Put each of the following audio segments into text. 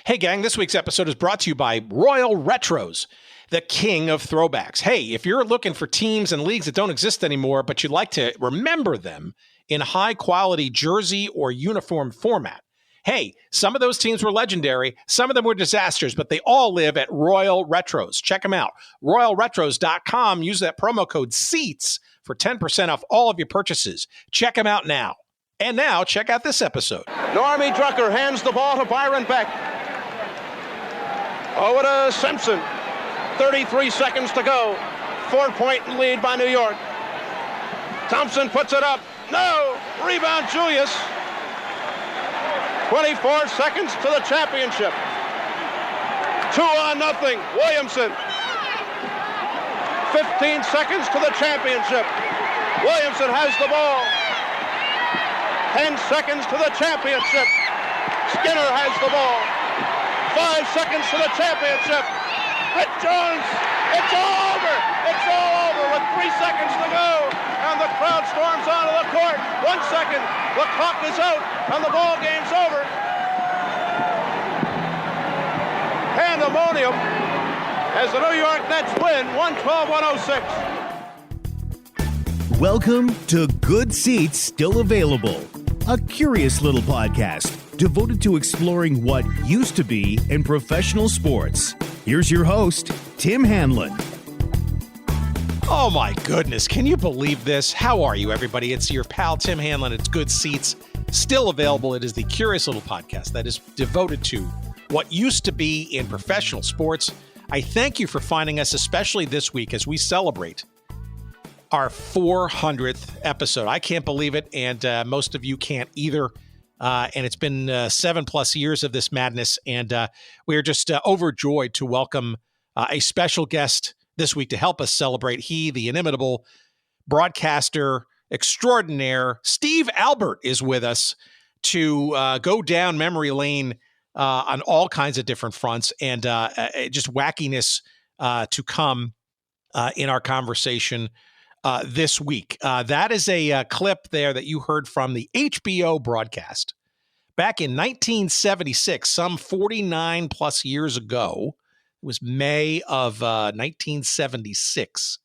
Hey, gang, this week's episode is brought to you by Royal Retros, the king of throwbacks. Hey, if you're looking for teams and leagues that don't exist anymore, but you'd like to remember them in high-quality jersey or uniform format, hey, some of those teams were legendary. Some of them were disasters, but they all live at Royal Retros. Check them out. RoyalRetros.com. Use that promo code SEATS for 10% off all of your purchases. Check them out now. And now, check out this episode. Normie Drucker hands the ball to Byron Beck. Over to Simpson. 33 seconds to go. 4-point lead by New York. Thompson puts it up. No! Rebound Julius. 24 seconds to the championship. 2-0. Williamson. 15 seconds to the championship. Williamson has the ball. 10 seconds to the championship. Skinner has the ball. 5 seconds to the championship. Rick Jones, it's all over. It's all over with 3 seconds to go. And the crowd storms onto the court. 1 second, the clock is out, and the ball game's over. Pandemonium as the New York Nets win 112-106. Welcome to Good Seats Still Available, a curious little podcast devoted to exploring what used to be in professional sports. Here's your host, Tim Hanlon. Oh my goodness, can you believe this? How are you, everybody? It's your pal, Tim Hanlon. It's Good Seats, still available. It is the curious little podcast that is devoted to what used to be in professional sports. I thank you for finding us, especially this week as we celebrate our 400th episode. I can't believe it, and most of you can't either. And it's been 7+ years of this madness, and we are just overjoyed to welcome a special guest this week to help us celebrate. He, the inimitable broadcaster extraordinaire, Steve Albert, is with us to go down memory lane on all kinds of different fronts, and just wackiness to come in our conversation this week. That is a clip there that you heard from the HBO broadcast back in 1976, some 49 plus years ago. It was May of 1976,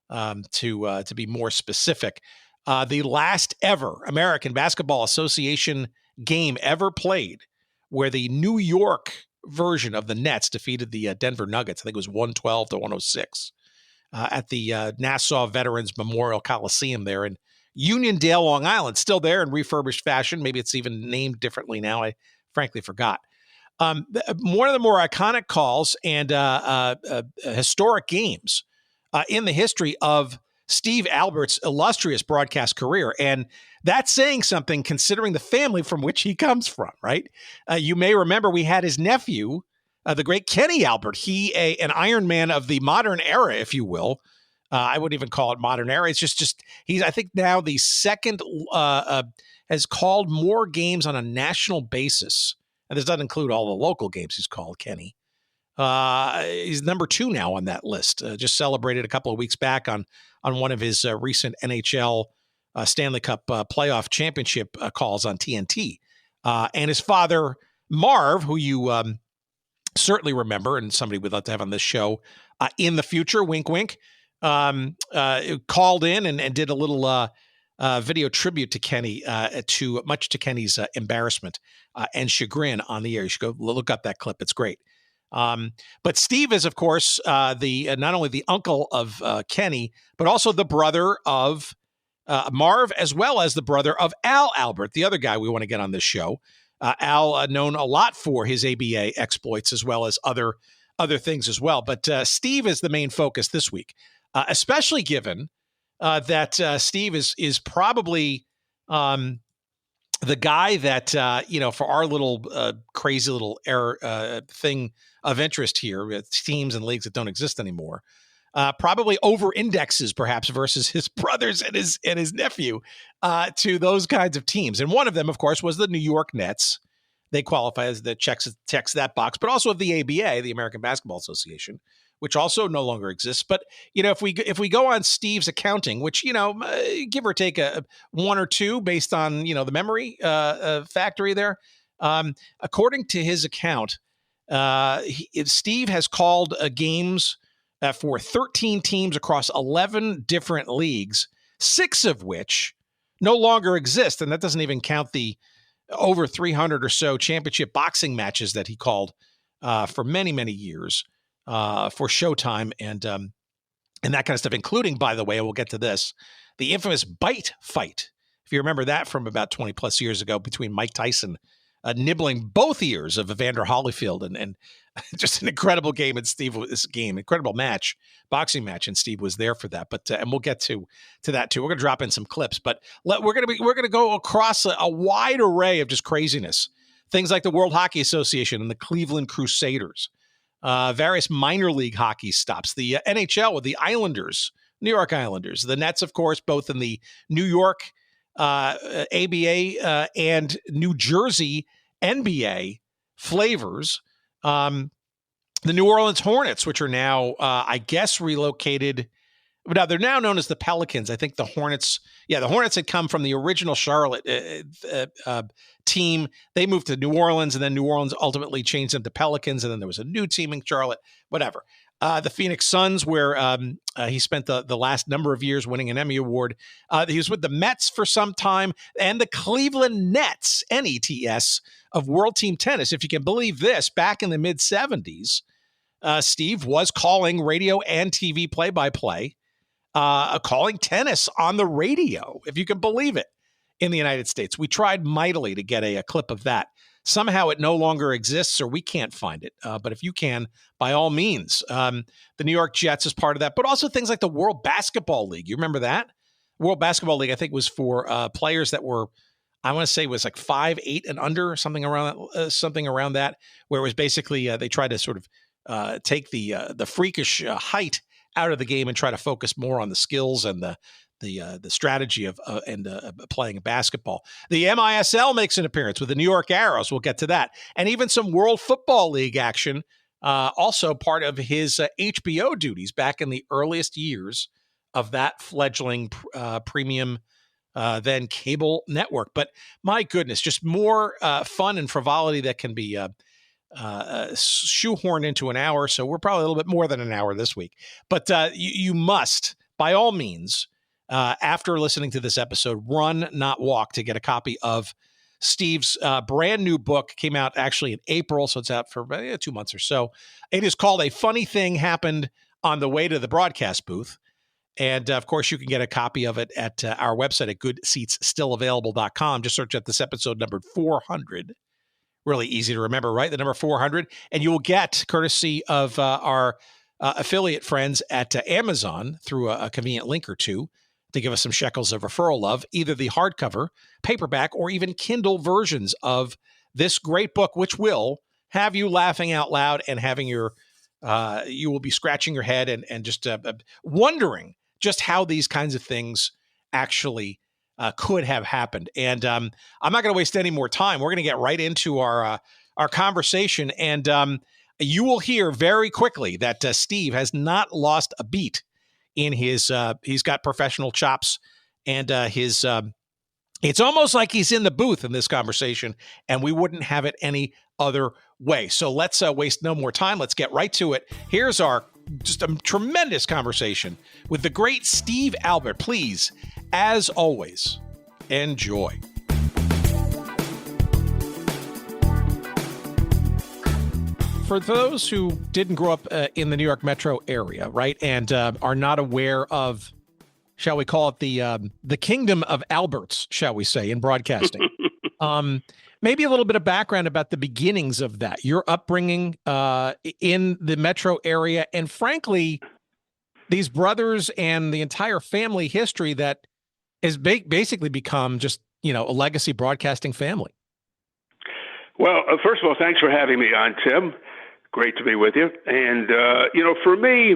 to be more specific. The last ever American Basketball Association game ever played, where the New York version of the Nets defeated the Denver Nuggets. I think it was 112-106. At the Nassau Veterans Memorial Coliseum there in Uniondale, Long Island, still there in refurbished fashion. Maybe it's even named differently now. I frankly forgot. One of the more iconic calls and historic games in the history of Steve Albert's illustrious broadcast career. And that's saying something considering the family from which he comes from, right? You may remember we had his nephew, the great Kenny Albert, an Iron Man of the modern era, if you will. I wouldn't even call it modern era. It's just he's, I think, now the second, has called more games on a national basis. And this doesn't include all the local games he's called, Kenny. He's number 2 now on that list. Just celebrated a couple of weeks back on one of his recent NHL Stanley Cup playoff championship calls on TNT. And his father, Marv, who you certainly remember, and somebody we'd love to have on this show in the future, wink, wink, called in and did a little video tribute to Kenny, much to Kenny's embarrassment and chagrin on the air. You should go look up that clip. It's great. But Steve is, of course, not only the uncle of Kenny, but also the brother of Marv, as well as the brother of Al Albert, the other guy we want to get on this show. Al, known a lot for his ABA exploits, as well as other things as well. But Steve is the main focus this week, especially given that Steve is probably the guy that, for our little crazy little thing of interest here with teams and leagues that don't exist anymore, probably over indexes perhaps versus his brothers and his nephew to those kinds of teams. And one of them, of course, was the New York Nets. They qualify as the checks that box, but also of the ABA, the American Basketball Association, which also no longer exists. But if we go on Steve's accounting, which give or take a 1 or 2 based on the memory factory there, according to his account, Steve has called games for 13 teams across 11 different leagues, 6 of which no longer exist. And that doesn't even count the over 300 or so championship boxing matches that he called for many, many years for Showtime and that kind of stuff, including, by the way, we'll get to this, the infamous bite fight. If you remember that from about 20 plus years ago between Mike Tyson nibbling both ears of Evander Holyfield and just an incredible game. And Steve was incredible match, boxing match. And Steve was there for that. But, and we'll get to that too. We're going to drop in some clips, but we're going to go across a wide array of just craziness. Things like the World Hockey Association and the Cleveland Crusaders, various minor league hockey stops, the NHL with the Islanders, New York Islanders, the Nets, of course, both in the New York ABA and New Jersey NBA flavors. The New Orleans Hornets, which are now, I guess, relocated. But now they're now known as the Pelicans. I think the Hornets had come from the original Charlotte team. They moved to New Orleans, and then New Orleans ultimately changed them to Pelicans, and then there was a new team in Charlotte, whatever. The Phoenix Suns, where he spent the last number of years winning an Emmy Award. He was with the Mets for some time, and the Cleveland Nets, Nets, of World Team Tennis. If you can believe this, back in the mid-'70s, Steve was calling radio and TV play-by-play, calling tennis on the radio, if you can believe it, in the United States. We tried mightily to get a clip of that. Somehow it no longer exists, or we can't find it. But if you can, by all means. The New York Jets is part of that, but also things like the World Basketball League. You remember that? World Basketball League, I think, was for players that were, I want to say, was like 5'8" and under, something around that, where it was basically they tried to sort of take the freakish height out of the game and try to focus more on the skills and the strategy of playing basketball. The MISL makes an appearance with the New York Arrows. We'll get to that. And even some World Football League action, also part of his HBO duties back in the earliest years of that fledgling premium then cable network. But my goodness, just more fun and frivolity that can be shoehorned into an hour. So we're probably a little bit more than an hour this week. But you must, by all means, after listening to this episode, run, not walk, to get a copy of Steve's brand new book. Came out actually in April, so it's out for 2 months or so. It is called A Funny Thing Happened on the Way to the Broadcast Booth. And, of course, you can get a copy of it at our website at goodseatsstillavailable.com. Just search out this episode numbered 400. Really easy to remember, right? The number 400. And you will get, courtesy of our affiliate friends at Amazon, through a convenient link or two, to give us some shekels of referral of either the hardcover, paperback, or even Kindle versions of this great book, which will have you laughing out loud and having you will be scratching your head and just wondering just how these kinds of things actually could have happened. And I'm not going to waste any more time. We're going to get right into our conversation. And you will hear very quickly that Steve has not lost a beat in his, he's got professional chops, and his, it's almost like he's in the booth in this conversation, and we wouldn't have it any other way. So let's waste no more time. Let's get right to it. Here's our just a tremendous conversation with the great Steve Albert. Please, as always, enjoy. For those who didn't grow up in the New York metro area, right, and are not aware of, shall we call it, the kingdom of Alberts, shall we say, in broadcasting, maybe a little bit of background about the beginnings of that, your upbringing in the metro area, and frankly, these brothers and the entire family history that has basically become just, a legacy broadcasting family. Well, first of all, thanks for having me on, Tim. Great to be with you. And, for me,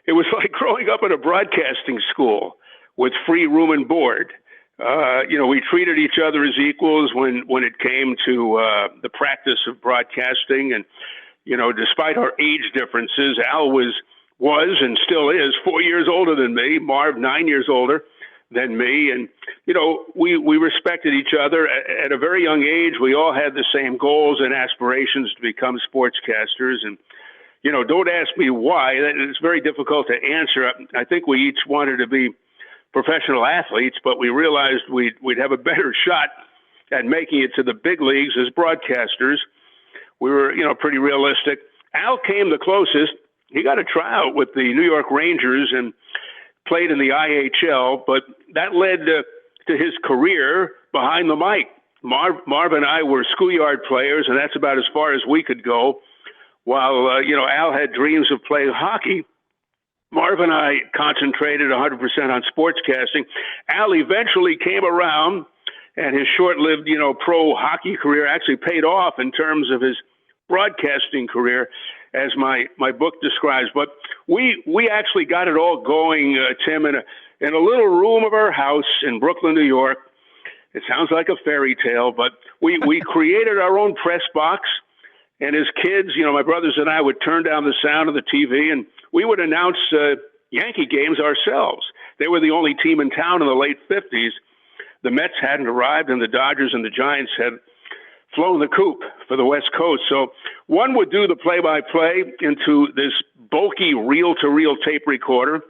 it was like growing up in a broadcasting school with free room and board. We treated each other as equals when it came to the practice of broadcasting. And, despite our age differences, Al was and still is 4 years older than me, Marv 9 years older. than me. And, we respected each other. At a very young age, we all had the same goals and aspirations to become sportscasters. And, don't ask me why. It's very difficult to answer. I think we each wanted to be professional athletes, but we realized we'd have a better shot at making it to the big leagues as broadcasters. We were, pretty realistic. Al came the closest. He got a tryout with the New York Rangers and played in the IHL, but that led to his career behind the mic. Marv and I were schoolyard players, and that's about as far as we could go. While, Al had dreams of playing hockey, Marv and I concentrated 100% on sportscasting. Al eventually came around, and his short-lived, pro hockey career actually paid off in terms of his broadcasting career, as my book describes. But we actually got it all going, Tim, in a little room of our house in Brooklyn, New York. It sounds like a fairy tale, but we created our own press box. And as kids, my brothers and I would turn down the sound of the TV, and we would announce Yankee games ourselves. They were the only team in town in the late 50s. The Mets hadn't arrived, and the Dodgers and the Giants had flown the coop for the West Coast. So one would do the play-by-play into this bulky reel-to-reel tape recorder.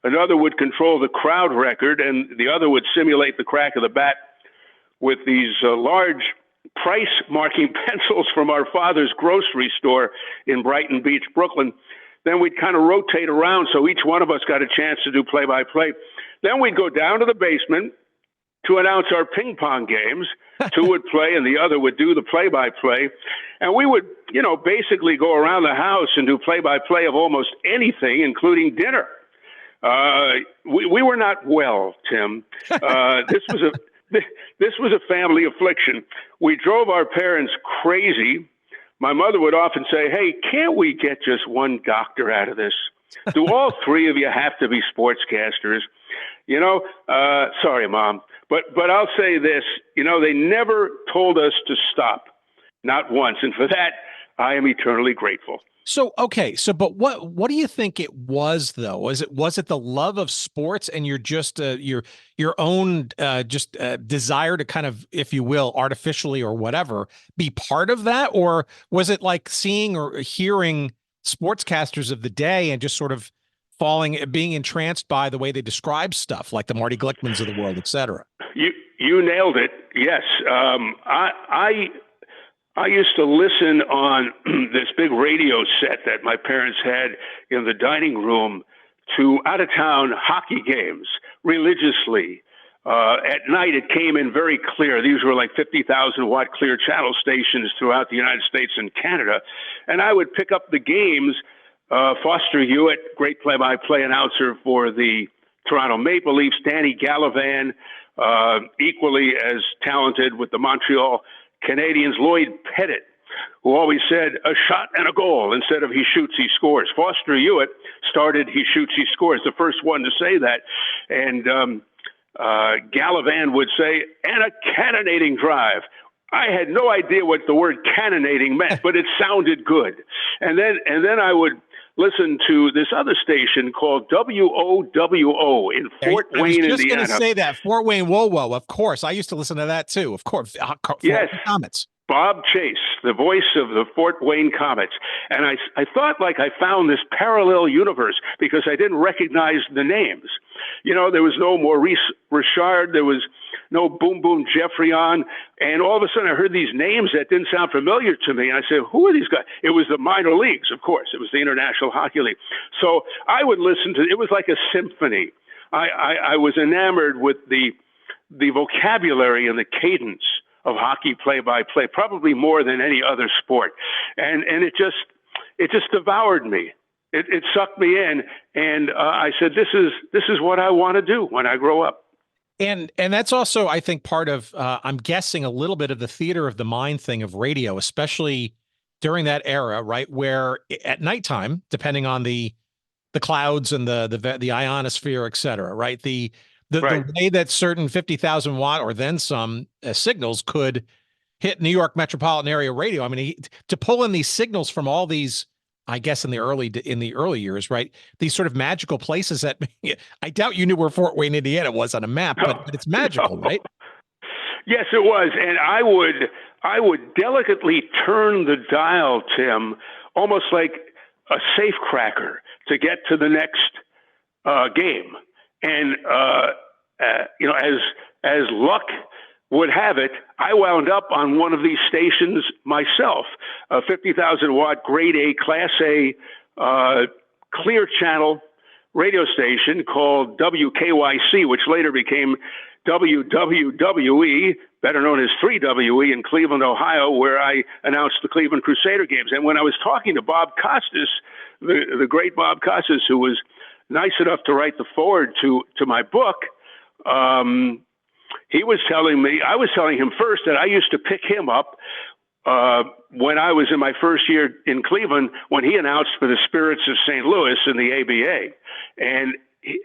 Another would control the crowd record, and the other would simulate the crack of the bat with these large price-marking pencils from our father's grocery store in Brighton Beach, Brooklyn. Then we'd kind of rotate around so each one of us got a chance to do play-by-play. Then we'd go down to the basement to announce our ping pong games. Two would play and the other would do the play-by-play. And we would, basically go around the house and do play-by-play of almost anything, including dinner. We were not well, Tim. This was a family affliction. We drove our parents crazy. My mother would often say, "Hey, can't we get just one doctor out of this? Do all three of you have to be sportscasters?" Sorry, Mom. But I'll say this, they never told us to stop, not once. And for that, I am eternally grateful. So, okay. But what do you think it was, though? Was it the love of sports and your own desire to kind of, if you will, artificially or whatever, be part of that? Or was it like seeing or hearing sportscasters of the day and just sort of being entranced by the way they describe stuff, like the Marty Glickmans of the world, et cetera? You nailed it. Yes. I used to listen on this big radio set that my parents had in the dining room to out-of-town hockey games religiously. At night, it came in very clear. These were like 50,000-watt clear channel stations throughout the United States and Canada. And I would pick up the games. Foster Hewitt, great play-by-play announcer for the Toronto Maple Leafs. Danny Gallivan, equally as talented with the Montreal Canadiens. Lloyd Pettit, who always said a shot and a goal instead of he shoots, he scores. Foster Hewitt started he shoots, he scores, the first one to say that. And Gallivan would say, and a cannonading drive. I had no idea what the word cannonading meant, but it sounded good. And then I would listen to this other station called WOWO in Fort Wayne, Indiana. I was just going to say that, Fort Wayne, whoa, of course. I used to listen to that too, of course. Yes. Comets. Bob Chase, the voice of the Fort Wayne Comets. And I thought like I found this parallel universe because I didn't recognize the names. There was no Maurice Richard. There was no Boom Boom Geoffrion. And all of a sudden I heard these names that didn't sound familiar to me. And I said, who are these guys? It was the minor leagues, of course. It was the International Hockey League. So I would listen to, it was like a symphony. I was enamored with the vocabulary and the cadence of hockey play-by-play, probably more than any other sport. And it just devoured me. It sucked me in. And I said, this is what I want to do when I grow up. And that's also, I think, part of, I'm guessing, a little bit of the theater of the mind thing of radio, especially during that era, right? Where at nighttime, depending on the clouds and the ionosphere, et cetera, right? The way that certain 50,000 watt or then some signals could hit New York metropolitan area radio. I mean, to pull in these signals from all these I guess in the early years, right? These sort of magical places that I doubt you knew where Fort Wayne, Indiana was on a map, but it's magical, No. right? Yes, it was, and I would delicately turn the dial, Tim, almost like a safecracker to get to the next game. And as luck would have it, I wound up on one of these stations myself, a 50,000 watt grade A, class A, clear channel radio station called WKYC, which later became WWWE, better known as 3WE in Cleveland, Ohio, where I announced the Cleveland Crusader games. And when I was talking to Bob Costas, the great Bob Costas, who was nice enough to write the foreword to my book, he was telling me, I was telling him first that I used to pick him up when I was in my first year in Cleveland, when he announced for the Spirits of St. Louis in the ABA. And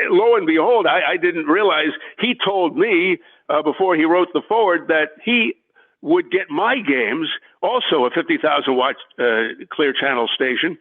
lo and behold, I didn't realize he told me before he wrote the foreword that he would get my games, also a 50,000 watt clear channel station.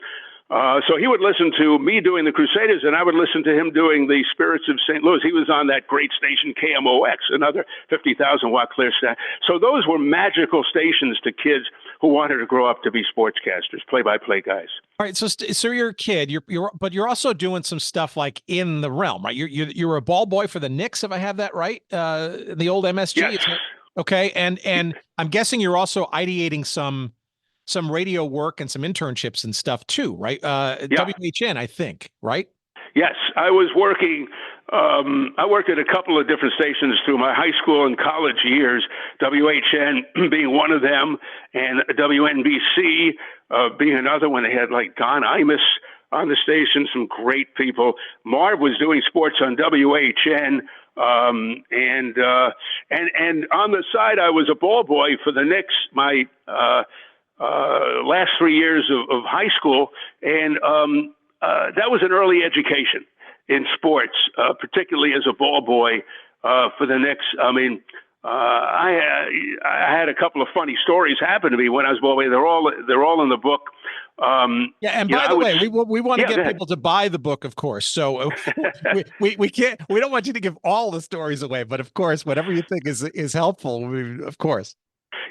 So he would listen to me doing the Crusaders, and I would listen to him doing the Spirits of St. Louis. He was on that great station, KMOX, another 50,000 watt clear station. So those were magical stations to kids who wanted to grow up to be sportscasters, play-by-play guys. All right, so you're a kid, but you're also doing some stuff like in the realm, right? You're a ball boy for the Knicks, if I have that right, the old MSG. Yes. Okay, and I'm guessing you're also ideating some radio work and some internships and stuff too, right? Yeah. WHN, I think, right? Yes, I was working. I worked at a couple of different stations through my high school and college years, WHN being one of them, and WNBC being another one. They had like Don Imus on the station, some great people. Marv was doing sports on WHN. And on the side, I was a ball boy for the Knicks my last 3 years of high school, and that was an early education in sports, particularly as a ball boy for the Knicks. I mean, I had a couple of funny stories happen to me when I was a ball boy. They're all in the book. Yeah, and by the way, we want to get people to buy the book, of course. So we don't want you to give all the stories away, but of course, whatever you think is helpful, of course.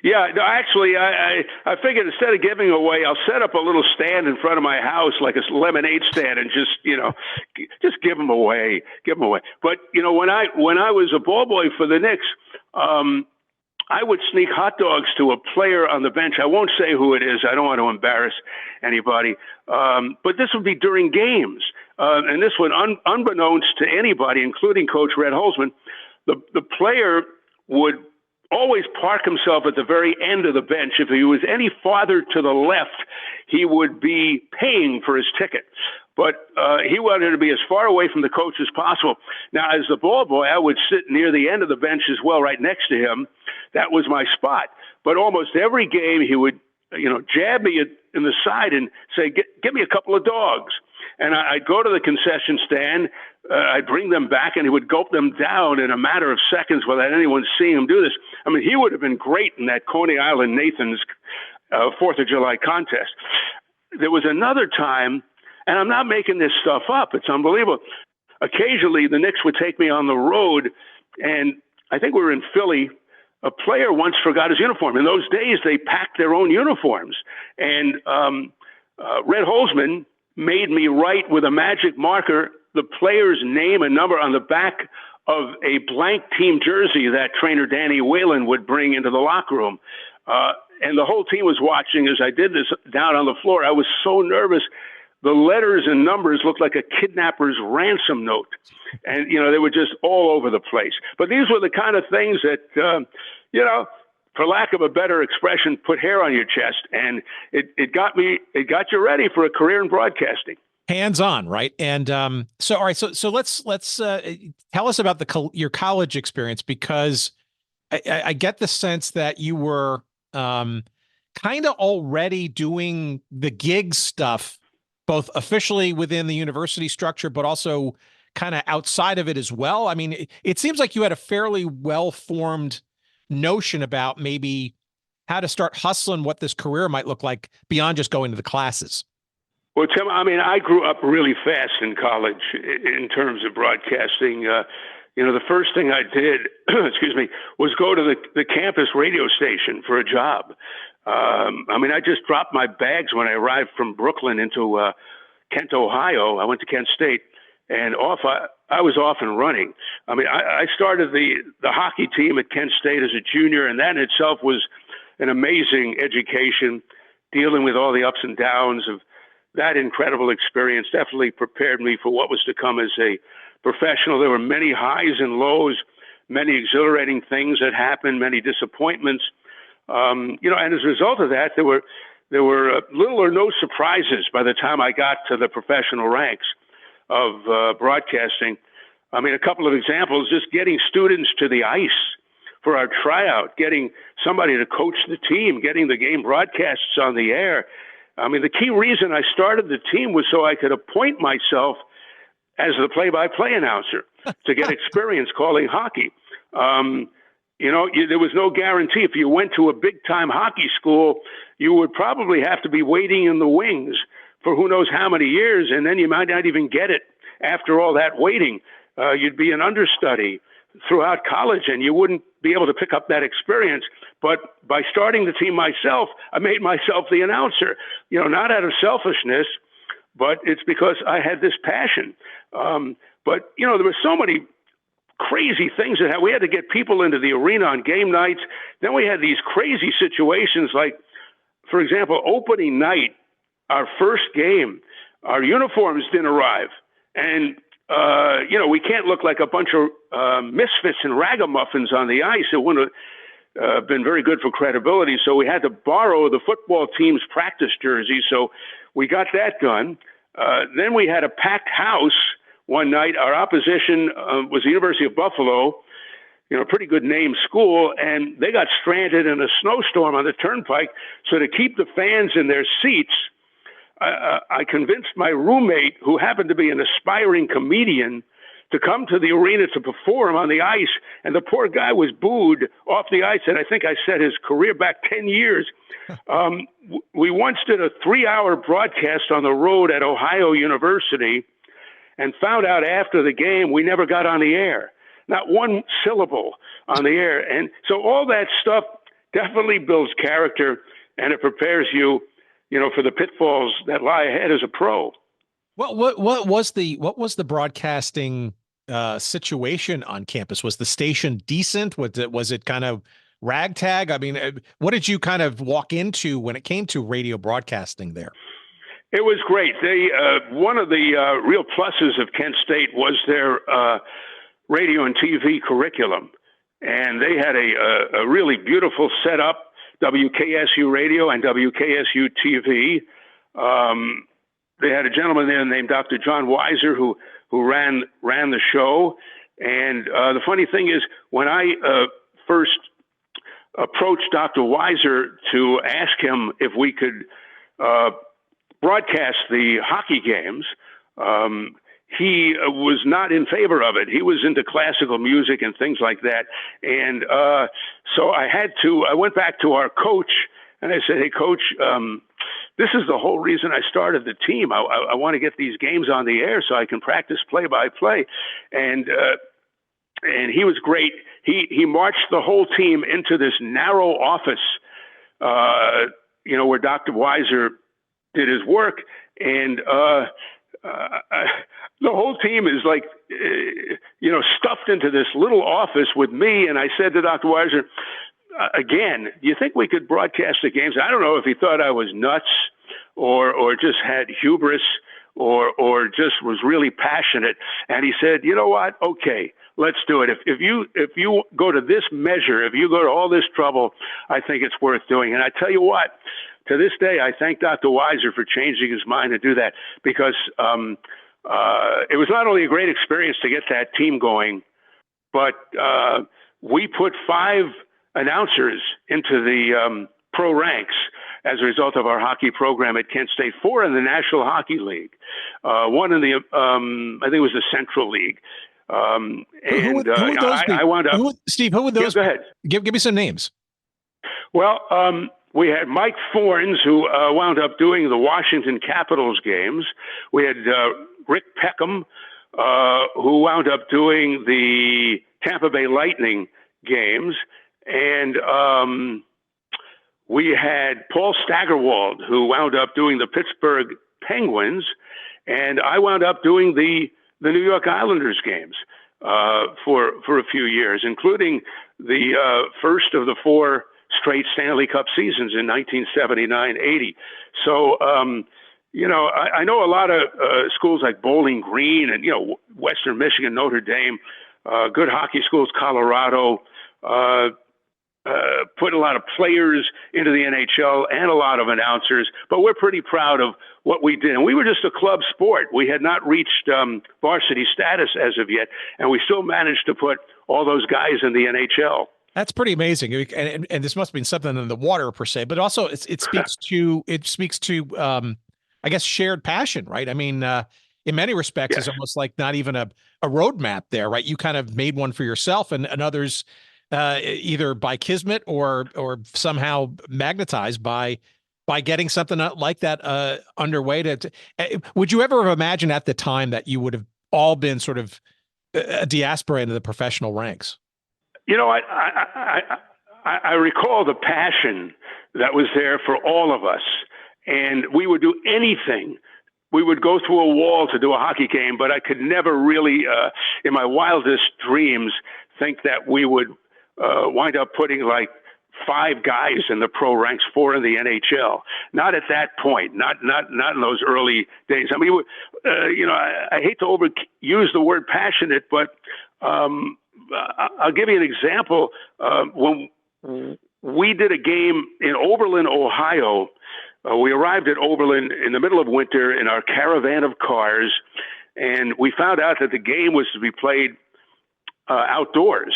Yeah, no, actually, I figured instead of giving away, I'll set up a little stand in front of my house, like a lemonade stand, and just give them away. But when I was a ball boy for the Knicks, I would sneak hot dogs to a player on the bench. I won't say who it is. I don't want to embarrass anybody. But this would be during games, and this one, unbeknownst to anybody, including Coach Red Holzman, the player would always park himself at the very end of the bench. If he was any farther to the left, he would be paying for his ticket. But he wanted to be as far away from the coach as possible. Now, as the ball boy, I would sit near the end of the bench as well, right next to him. That was my spot. But almost every game, he would, jab me in the side and say, "Get me a couple of dogs." And I'd go to the concession stand, I'd bring them back, and he would gulp them down in a matter of seconds without anyone seeing him do this. I mean, he would have been great in that Coney Island Nathan's 4th of July contest. There was another time, and I'm not making this stuff up, it's unbelievable. Occasionally, the Knicks would take me on the road, and I think we were in Philly. A player once forgot his uniform. In those days, they packed their own uniforms. And Red Holzman made me write with a magic marker the player's name and number on the back of a blank team jersey that trainer Danny Whalen would bring into the locker room. And the whole team was watching as I did this down on the floor. I was so nervous. The letters and numbers looked like a kidnapper's ransom note. And, they were just all over the place. But these were the kind of things that, for lack of a better expression, put hair on your chest. And it got you ready for a career in broadcasting. Hands-on, right? And so all right, so let's tell us about your college experience, because I get the sense that you were kind of already doing the gig stuff, both officially within the university structure, but also kind of outside of it as well. I mean, it seems like you had a fairly well-formed notion about maybe how to start hustling, what this career might look like beyond just going to the classes. Well, Tim, I mean, I grew up really fast in college in terms of broadcasting. The first thing I did, excuse me, was go to the campus radio station for a job. I just dropped my bags when I arrived from Brooklyn into Kent, Ohio. I went to Kent State, and I was off and running. I started the hockey team at Kent State as a junior, and that in itself was an amazing education, dealing with all the ups and downs of that incredible experience. Definitely prepared me for what was to come as a professional. There were many highs and lows, many exhilarating things that happened, many disappointments. And as a result of that, there were little or no surprises by the time I got to the professional ranks of broadcasting. A couple of examples: just getting students to the ice for our tryout, getting somebody to coach the team, getting the game broadcasts on the air. The key reason I started the team was so I could appoint myself as the play-by-play announcer to get experience calling hockey. There was no guarantee. If you went to a big-time hockey school, you would probably have to be waiting in the wings for who knows how many years, and then you might not even get it after all that waiting. You'd be an understudy throughout college, and you wouldn't be able to pick up that experience. But by starting the team myself, I made myself the announcer, not out of selfishness, but it's because I had this passion. But there were so many crazy things that we had to get people into the arena on game nights. Then we had these crazy situations like, for example, opening night, our first game, our uniforms didn't arrive. And, we can't look like a bunch of misfits and ragamuffins on the ice. It wouldn't have been very good for credibility. So we had to borrow the football team's practice jersey. So we got that done. Then we had a packed house one night. Our opposition was the University of Buffalo, a pretty good name school, and they got stranded in a snowstorm on the turnpike. So to keep the fans in their seats, I convinced my roommate, who happened to be an aspiring comedian, to come to the arena to perform on the ice. And the poor guy was booed off the ice, and I think I set his career back 10 years. We once did a 3-hour broadcast on the road at Ohio University and found out after the game we never got on the air. Not one syllable on the air. And so all that stuff definitely builds character, and it prepares you, for the pitfalls that lie ahead as a pro. Well, what was the broadcasting situation on campus? Was the station decent? Was it kind of ragtag? What did you kind of walk into when it came to radio broadcasting there? It was great. One of the real pluses of Kent State was their radio and TV curriculum, and they had a really beautiful setup. WKSU Radio and WKSU TV. They had a gentleman there named Dr. John Weiser who ran the show. And the funny thing is, when I first approached Dr. Weiser to ask him if we could broadcast the hockey games, he was not in favor of it. He was into classical music and things like that. And so I went back to our coach and I said, "Hey, Coach, this is the whole reason I started the team. I want to get these games on the air so I can practice play-by-play." And he was great. He marched the whole team into this narrow office, where Dr. Weiser did his work. And the whole team is like, stuffed into this little office with me. And I said to Dr. Weiser, again, do you think we could broadcast the games? I don't know if he thought I was nuts or just had hubris or just was really passionate. And he said, "You know what? Okay, let's do it. If you go to this measure, if you go to all this trouble, I think it's worth doing." And I tell you what, to this day, I thank Dr. Weiser for changing his mind to do that, because it was not only a great experience to get that team going, but we put 5 announcers into the pro ranks as a result of our hockey program at Kent State. 4 in the National Hockey League, 1 in the I think it was the Central League. Who would those be? I wound up. Steve, who would those? Yeah, go ahead. Give me some names. Well, we had Mike Fornes, who wound up doing the Washington Capitals games. We had Rick Peckham, who wound up doing the Tampa Bay Lightning games. And we had Paul Staggerwald, who wound up doing the Pittsburgh Penguins. And I wound up doing the New York Islanders games for a few years, including the first of the 4 straight Stanley Cup seasons in 1979-80. So, I know a lot of schools like Bowling Green and, Western Michigan, Notre Dame, good hockey schools, Colorado, put a lot of players into the NHL and a lot of announcers, but we're pretty proud of what we did. And we were just a club sport. We had not reached varsity status as of yet, and we still managed to put all those guys in the NHL. That's pretty amazing, and this must have been something in the water per se, but also it speaks to I guess shared passion, right? I mean, in many respects, Yes. It's almost like not even a roadmap there, right? You kind of made one for yourself, and others either by kismet or somehow magnetized by getting something like that underway. Would you ever have imagined at the time that you would have all been sort of a diaspora into the professional ranks? I recall the passion that was there for all of us, and we would do anything. We would go through a wall to do a hockey game, but I could never really, in my wildest dreams, think that we would wind up putting like 5 guys in the pro ranks, 4 in the NHL. Not at that point. Not in those early days. I mean, I hate to overuse the word passionate, but I'll give you an example. When we did a game in Oberlin, Ohio, we arrived at Oberlin in the middle of winter in our caravan of cars, and we found out that the game was to be played outdoors.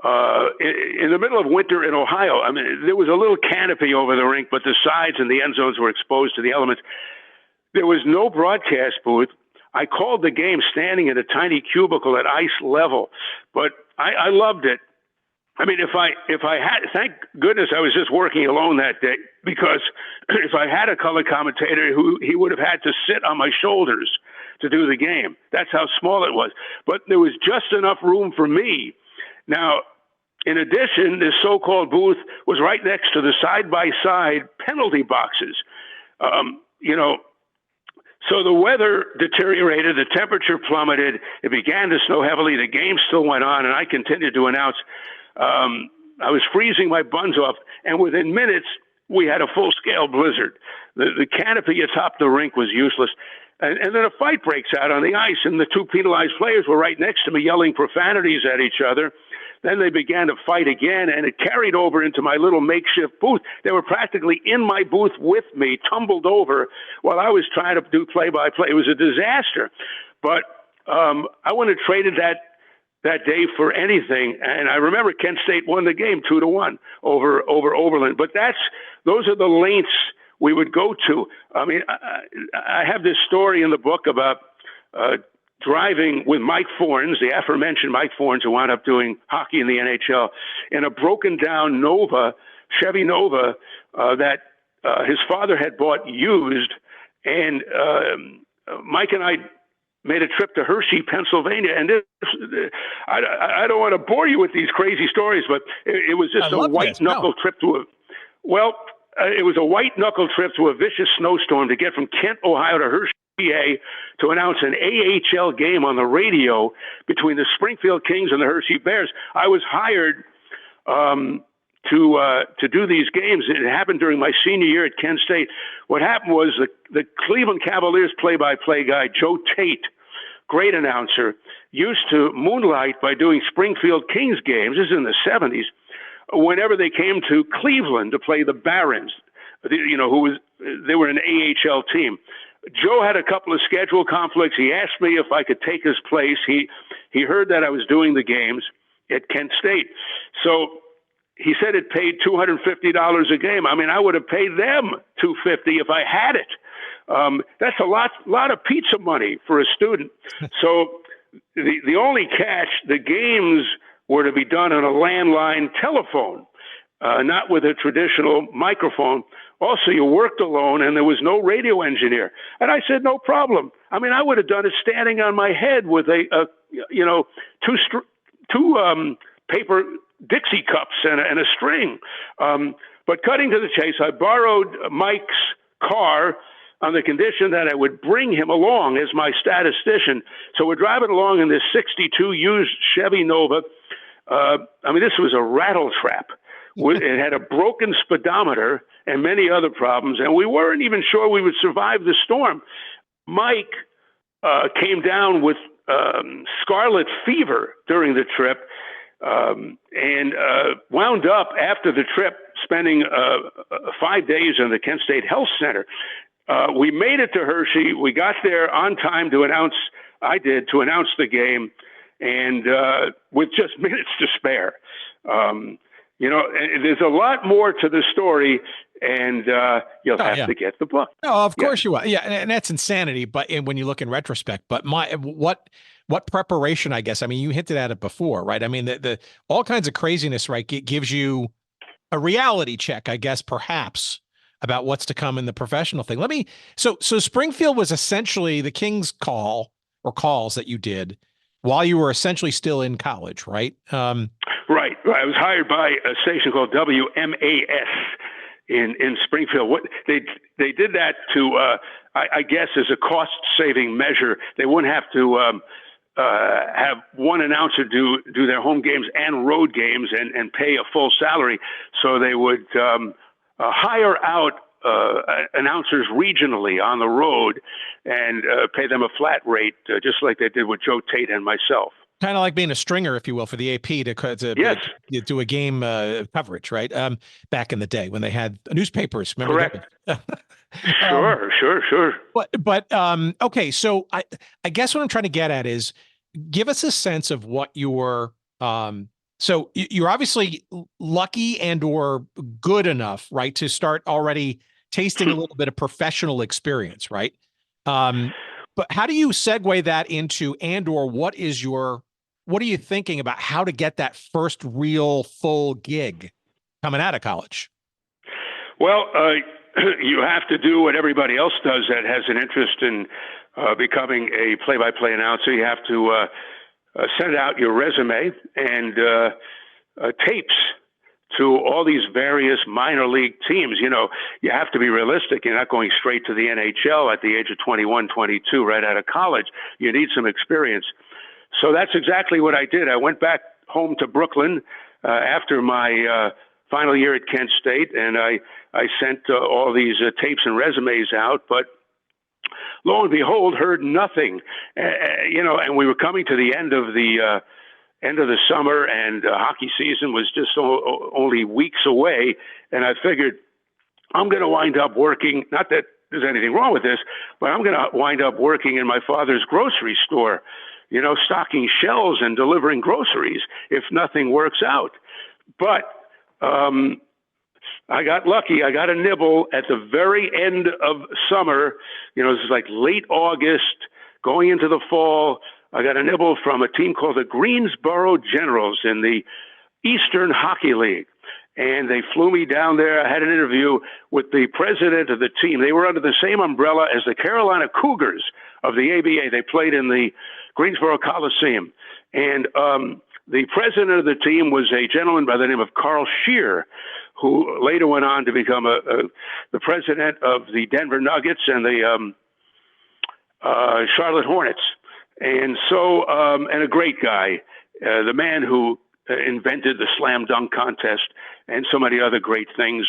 In the middle of winter in Ohio, I mean, there was a little canopy over the rink, but the sides and the end zones were exposed to the elements. There was no broadcast booth. I called the game standing in a tiny cubicle at ice level, but I loved it. I mean, if I had, thank goodness I was just working alone that day, because if I had a color commentator, he would have had to sit on my shoulders to do the game. That's how small it was. But there was just enough room for me. Now, in addition, this so-called booth was right next to the side-by-side penalty boxes. So the weather deteriorated, the temperature plummeted, it began to snow heavily, the game still went on, and I continued to announce. I was freezing my buns off, and within minutes, we had a full-scale blizzard. The canopy atop the rink was useless. And then a fight breaks out on the ice, and the 2 penalized players were right next to me yelling profanities at each other. Then they began to fight again, and it carried over into my little makeshift booth. They were practically in my booth with me, tumbled over while I was trying to do play-by-play. It was a disaster. But I wouldn't have traded that day for anything. And I remember Kent State won the game 2-1 over Oberlin. But those are the lengths we would go to. I mean, I have this story in the book about driving with Mike Fornes, the aforementioned Mike Fornes, who wound up doing hockey in the NHL, in a broken down Chevy Nova that his father had bought used. And Mike and I made a trip to Hershey, Pennsylvania. And I don't want to bore you with these crazy stories, but it was just a white knuckle trip to it was a white knuckle trip to a vicious snowstorm to get from Kent, Ohio to Hershey, PA, to announce an AHL game on the radio between the Springfield Kings and the Hershey Bears. I was hired to do these games. It happened during my senior year at Kent State. What happened was the Cleveland Cavaliers play-by-play guy, Joe Tate, great announcer, used to moonlight by doing Springfield Kings games. This is in the 70s. Whenever they came to Cleveland to play the Barons, they were an AHL team. Joe had a couple of schedule conflicts. He asked me if I could take his place. He heard that I was doing the games at Kent State. So he said it paid $250 a game. I mean, I would have paid them $250 if I had it. That's a lot of pizza money for a student. So the only catch, the games were to be done on a landline telephone. not with a traditional microphone. Also, you worked alone, and there was no radio engineer. And I said, no problem. I mean, I would have done it standing on my head with two paper Dixie cups and a string. But cutting to the chase, I borrowed Mike's car on the condition that I would bring him along as my statistician. So we're driving along in this 62 used Chevy Nova. This was a rattle trap. It had a broken speedometer and many other problems, and we weren't even sure we would survive the storm. Mike came down with scarlet fever during the trip and wound up after the trip spending 5 days in the Kent State Health Center. We made it to Hershey. We got there on time to announce the game, and with just minutes to spare. There's a lot more to the story, and you'll have to get the book. No, of course you will. Yeah, and that's insanity. But when you look in retrospect, but what preparation? I guess. I mean, you hinted at it before, right? I mean, the all kinds of craziness, right? Gives you a reality check, I guess, perhaps, about what's to come in the professional thing. So Springfield was essentially the King's calls that you did while you were essentially still in college, right? Right. I was hired by a station called WMAS in Springfield. What they did that to, I guess, as a cost-saving measure. They wouldn't have to have one announcer do their home games and road games and pay a full salary. So they would hire out announcers regionally on the road and pay them a flat rate, just like they did with Joe Tate and myself. Kind of like being a stringer, if you will, for the AP to do a game coverage, right? Back in the day when they had newspapers. Remember? Correct. Sure. But okay. So I guess what I'm trying to get at is give us a sense of what your so you're obviously lucky and or good enough, right, to start already tasting a little bit of professional experience, right? But how do you segue that into and or what are you thinking about how to get that first real full gig coming out of college? Well, you have to do what everybody else does that has an interest in becoming a play-by-play announcer. You have to send out your resume and tapes to all these various minor league teams. You have to be realistic. You're not going straight to the NHL at the age of 21, 22, right out of college. You need some experience. So that's exactly what I did. I went back home to Brooklyn after my final year at Kent State, and I sent all these tapes and resumes out, but lo and behold, heard nothing. And we were coming to the end of the summer, and hockey season was just only weeks away, and I figured I'm going to wind up working, not that there's anything wrong with this, but I'm going to wind up working in my father's grocery store, stocking shelves and delivering groceries if nothing works out. But I got lucky. I got a nibble at the very end of summer. This is like late August, going into the fall. I got a nibble from a team called the Greensboro Generals in the Eastern Hockey League. And they flew me down there. I had an interview with the president of the team. They were under the same umbrella as the Carolina Cougars of the ABA. They played in the Greensboro Coliseum. And the president of the team was a gentleman by the name of Carl Scheer, who later went on to become the president of the Denver Nuggets and the Charlotte Hornets. And so, and a great guy, the man who invented the slam dunk contest and so many other great things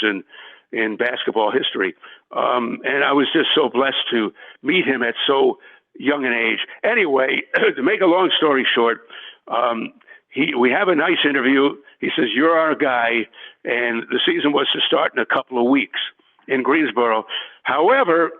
in basketball history. And I was just so blessed to meet him at so young an age. Anyway, to make a long story short, we have a nice interview. He says, "You're our guy." And the season was to start in a couple of weeks in Greensboro. However,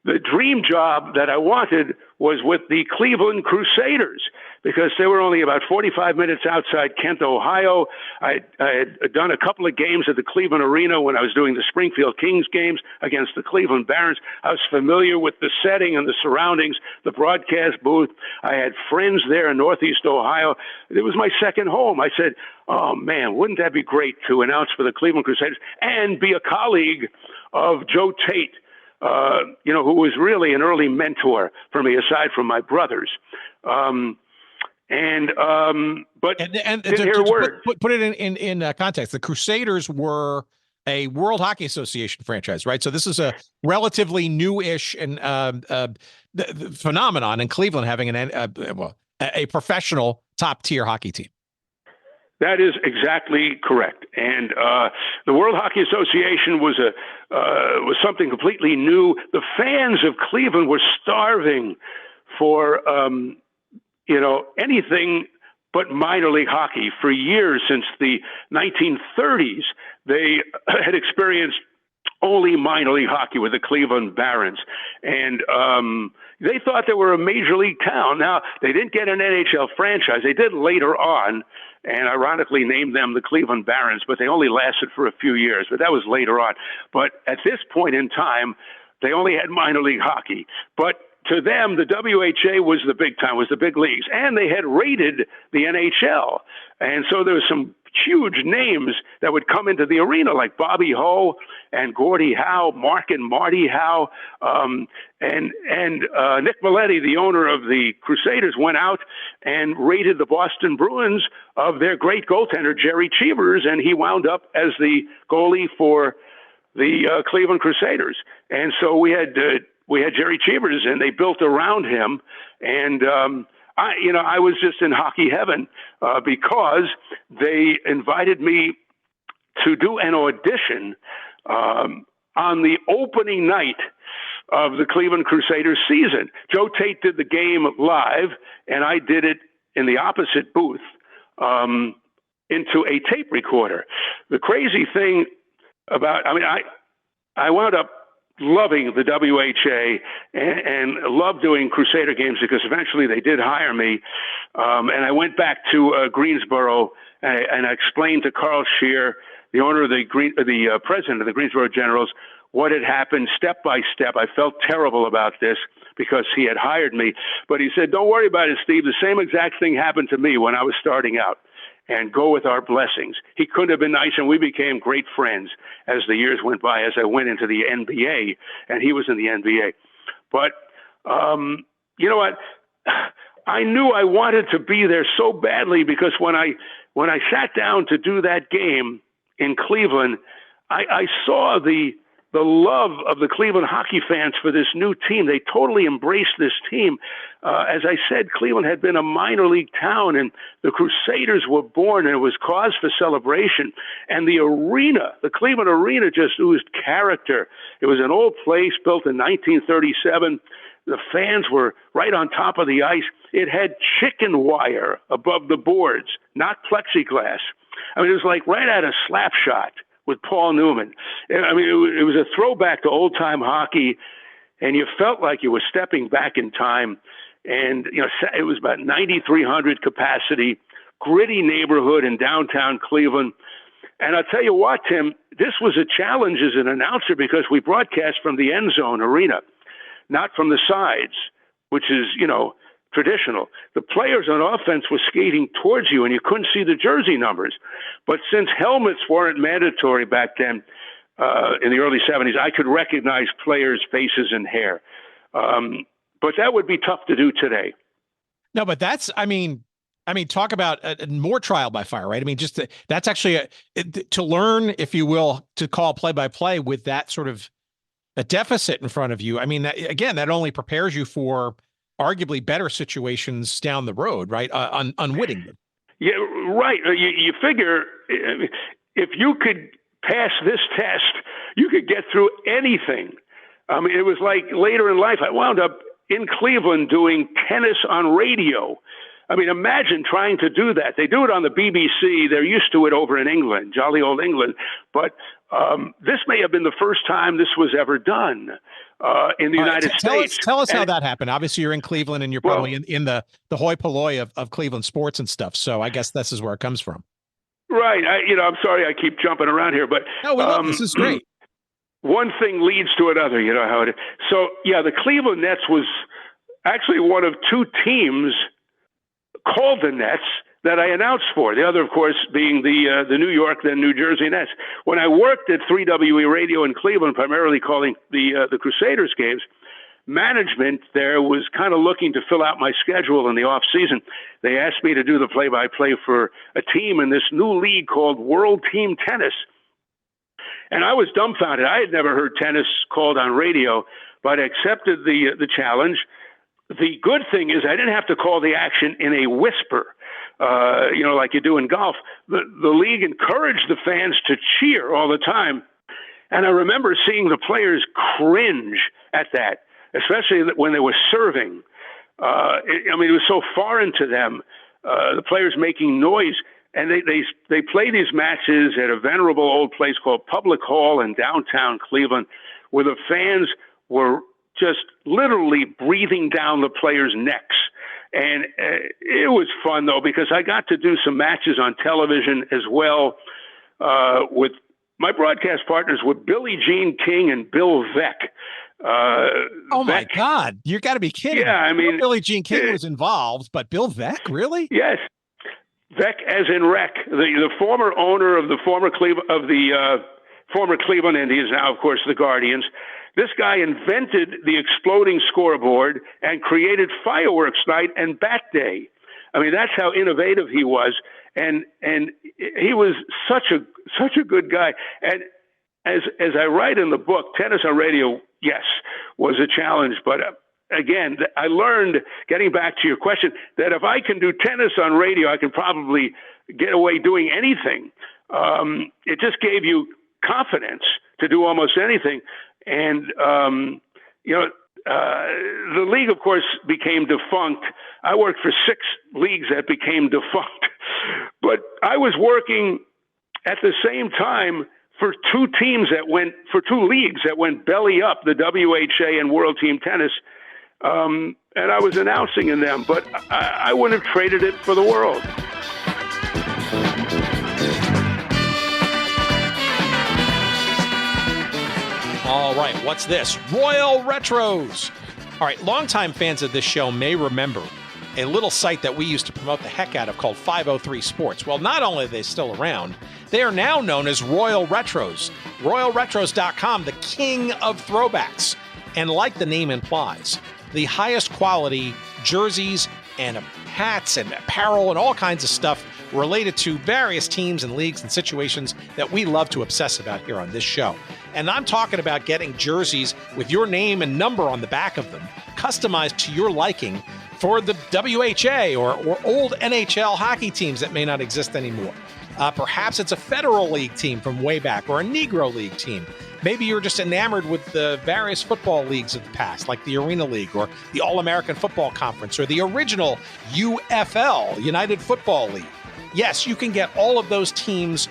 the dream job that I wanted was with the Cleveland Crusaders because they were only about 45 minutes outside Kent, Ohio. I had done a couple of games at the Cleveland Arena when I was doing the Springfield Kings games against the Cleveland Barons. I was familiar with the setting and the surroundings, the broadcast booth. I had friends there in Northeast Ohio. It was my second home. I said, oh, man, wouldn't that be great to announce for the Cleveland Crusaders and be a colleague of Joe Tate, who was really an early mentor for me, aside from my brothers. But didn't hear a word. Put it in context. The Crusaders were a World Hockey Association franchise, right? So this is a relatively new-ish and phenomenon in Cleveland, having a professional top-tier hockey team. That is exactly correct, and the World Hockey Association was something completely new. The fans of Cleveland were starving for anything but minor league hockey for years. Since the 1930s, they had experienced only minor league hockey with the Cleveland Barons, and they thought they were a major league town. Now, they didn't get an NHL franchise. They did later on, and ironically named them the Cleveland Barons, but they only lasted for a few years. But that was later on. But at this point in time, they only had minor league hockey. But to them, the WHA was the big time, was the big leagues, and they had raided the NHL. And so there was some huge names that would come into the arena, like Bobby Ho and Gordie Howe, Mark and Marty Howe, and Nick Milletti, the owner of the Crusaders, went out and raided the Boston Bruins of their great goaltender, Jerry Cheevers, and he wound up as the goalie for the Cleveland Crusaders. And so we had Jerry Cheevers, and they built around him, and I was just in hockey heaven because they invited me to do an audition on the opening night of the Cleveland Crusaders season. Joe Tate did the game live, and I did it in the opposite booth into a tape recorder. The crazy thing I wound up loving the WHA and loved doing Crusader games because eventually they did hire me. And I went back to Greensboro and I explained to Carl Scheer, the owner of the president of the Greensboro Generals, what had happened step by step. I felt terrible about this because he had hired me, but he said, don't worry about it, Steve. The same exact thing happened to me when I was starting out. And go with our blessings. He couldn't have been nice, and we became great friends as the years went by, as I went into the NBA, and he was in the NBA. But you know what? I knew I wanted to be there so badly because when I sat down to do that game in Cleveland, I saw the love of the Cleveland hockey fans for this new team. They totally embraced this team. As I said, Cleveland had been a minor league town, and the Crusaders were born, and it was cause for celebration. And the arena, the Cleveland Arena, just oozed character. It was an old place built in 1937. The fans were right on top of the ice. It had chicken wire above the boards, not plexiglass. I mean, it was like right out of Slapshot with Paul Newman. I mean, it was a throwback to old-time hockey, and you felt like you were stepping back in time. And, it was about 9,300 capacity, gritty neighborhood in downtown Cleveland. And I'll tell you what, Tim, this was a challenge as an announcer because we broadcast from the end zone arena, not from the sides, which is, traditional. The players on offense were skating towards you, and you couldn't see the jersey numbers. But since helmets weren't mandatory back then, in the early 70s, I could recognize players' faces and hair. But that would be tough to do today. No, but that's, talk about more trial by fire, right? I mean, that's actually to learn, if you will, to call play-by-play with that sort of a deficit in front of you. I mean, that only prepares you for arguably better situations down the road, right? Unwittingly. Yeah, right. You figure if you could pass this test, you could get through anything. I mean, it was like later in life, I wound up in Cleveland doing tennis on radio. I mean, imagine trying to do that. They do it on the BBC. They're used to it over in England, jolly old England. But This may have been the first time this was ever done in the United States. Tell us how that happened. Obviously, you're in Cleveland, and you're probably in the hoi polloi of Cleveland sports and stuff. So I guess this is where it comes from. Right. I'm sorry I keep jumping around here, but no, we love this is great. One thing leads to another, you know how it is. So, yeah, the Cleveland Nets was actually one of two teams called the Nets that I announced for. The other, of course, being the New York, then New Jersey Nets. When I worked at 3WE Radio in Cleveland, primarily calling the Crusaders games, management there was kind of looking to fill out my schedule in the off season. They asked me to do the play-by-play for a team in this new league called World Team Tennis. And I was dumbfounded. I had never heard tennis called on radio, but I accepted the challenge. The good thing is I didn't have to call the action in a whisper, like you do in golf. The league encouraged the fans to cheer all the time. And I remember seeing the players cringe at that, especially when they were serving. It was so foreign to them, the players making noise. And they play these matches at a venerable old place called Public Hall in downtown Cleveland, where the fans were just literally breathing down the players' necks. And it was fun, though, because I got to do some matches on television as well with my broadcast partners with Billie Jean King and Bill Veeck. My God, you got to be kidding! Yeah, I mean, Billie Jean King was involved, but Bill Veeck, really? Yes, Veeck as in wreck, the former owner of the former Cleveland Indians, now of course the Guardians. This guy invented the exploding scoreboard and created fireworks night and bat day. I mean, that's how innovative he was, and he was such a good guy. And as I write in the book, tennis on radio, yes, was a challenge. But again, I learned, getting back to your question, that if I can do tennis on radio, I can probably get away doing anything. It just gave you confidence to do almost anything. And, the league, of course, became defunct. I worked for 6 leagues that became defunct. But I was working at the same time for 2 leagues that went belly up, the WHA and World Team Tennis. And I was announcing in them, but I wouldn't have traded it for the world. All right, what's this? Royal Retros. All right, longtime fans of this show may remember a little site that we used to promote the heck out of called 503 Sports. Well, not only are they still around, they are now known as Royal Retros. RoyalRetros.com, the king of throwbacks. And like the name implies, the highest quality jerseys and hats and apparel and all kinds of stuff related to various teams and leagues and situations that we love to obsess about here on this show. And I'm talking about getting jerseys with your name and number on the back of them, customized to your liking for the WHA or old NHL hockey teams that may not exist anymore. Perhaps it's a Federal League team from way back or a Negro League team. Maybe you're just enamored with the various football leagues of the past, like the Arena League or the All-American Football Conference or the original UFL, United Football League. Yes, you can get all of those teams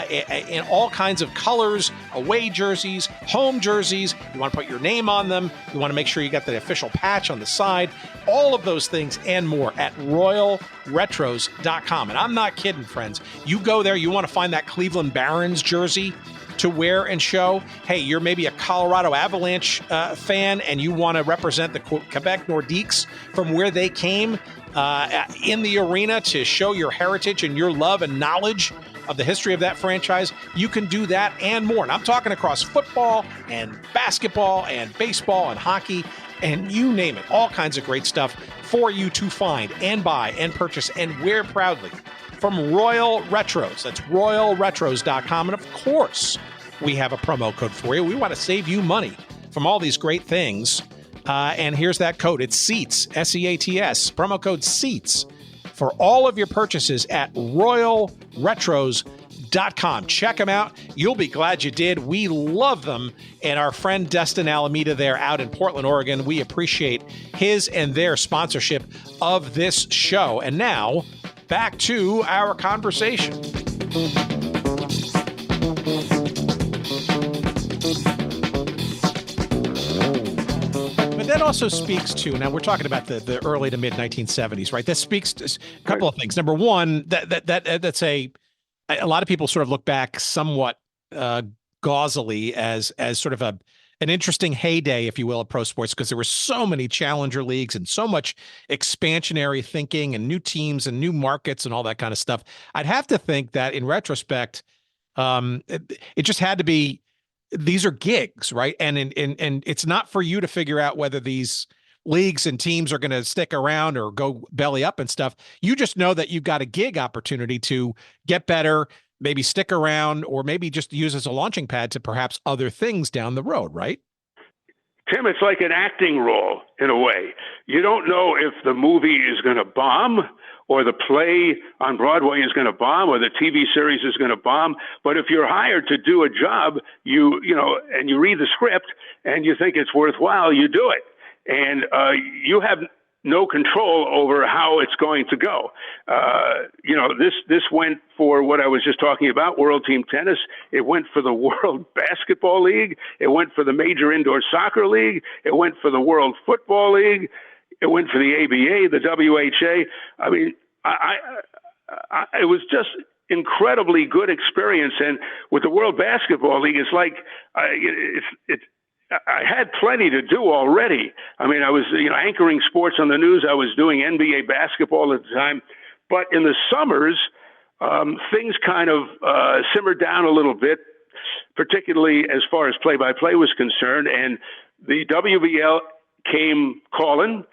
in all kinds of colors, away jerseys, home jerseys. You want to put your name on them. You want to make sure you got the official patch on the side. All of those things and more at RoyalRetros.com. And I'm not kidding, friends. You go there, you want to find that Cleveland Barons jersey to wear and show. Hey, you're maybe a Colorado Avalanche fan and you want to represent the Quebec Nordiques from where they came in the arena to show your heritage and your love and knowledge of the history of that franchise. You can do that and more. And I'm talking across football and basketball and baseball and hockey and you name it. All kinds of great stuff for you to find and buy and purchase and wear proudly from Royal Retros. That's RoyalRetros.com. And of course, we have a promo code for you. We want to save you money from all these great things. And here's that code. It's SEATS, SEATS, promo code SEATS for all of your purchases at RoyalRetros.com. Check them out. You'll be glad you did. We love them. And our friend Destin Alameda there out in Portland, Oregon, we appreciate his and their sponsorship of this show. And now, back to our conversation. that also speaks to, now we're talking about the early to mid 1970s, right? That speaks to a couple of things. Number one, that's a lot of people sort of look back somewhat gauzily as sort of an interesting heyday, if you will, of pro sports, because there were so many challenger leagues and so much expansionary thinking and new teams and new markets and all that kind of stuff. I'd have to think that in retrospect, it just had to be, these are gigs, right? And it's not for you to figure out whether these leagues and teams are going to stick around or go belly up and stuff. You just know that you've got a gig opportunity to get better, maybe stick around, or maybe just use as a launching pad to perhaps other things down the road, right? Tim, it's like an acting role in a way. You don't know if the movie is going to bomb or the play on Broadway is going to bomb or the TV series is going to bomb. But if you're hired to do a job, you know, and you read the script and you think it's worthwhile, you do it. And you have no control over how it's going to go. You know, this went for what I was just talking about, World Team Tennis. It went for the World Basketball League. It went for the Major Indoor Soccer League. It went for the World Football League. It went for the ABA, the WHA. I mean, it was just incredibly good experience. And with the World Basketball League, it's like I had plenty to do already. I mean, I was, you know, anchoring sports on the news. I was doing NBA basketball at the time. But in the summers, things kind of simmered down a little bit, particularly as far as play-by-play was concerned. And the WBL came calling,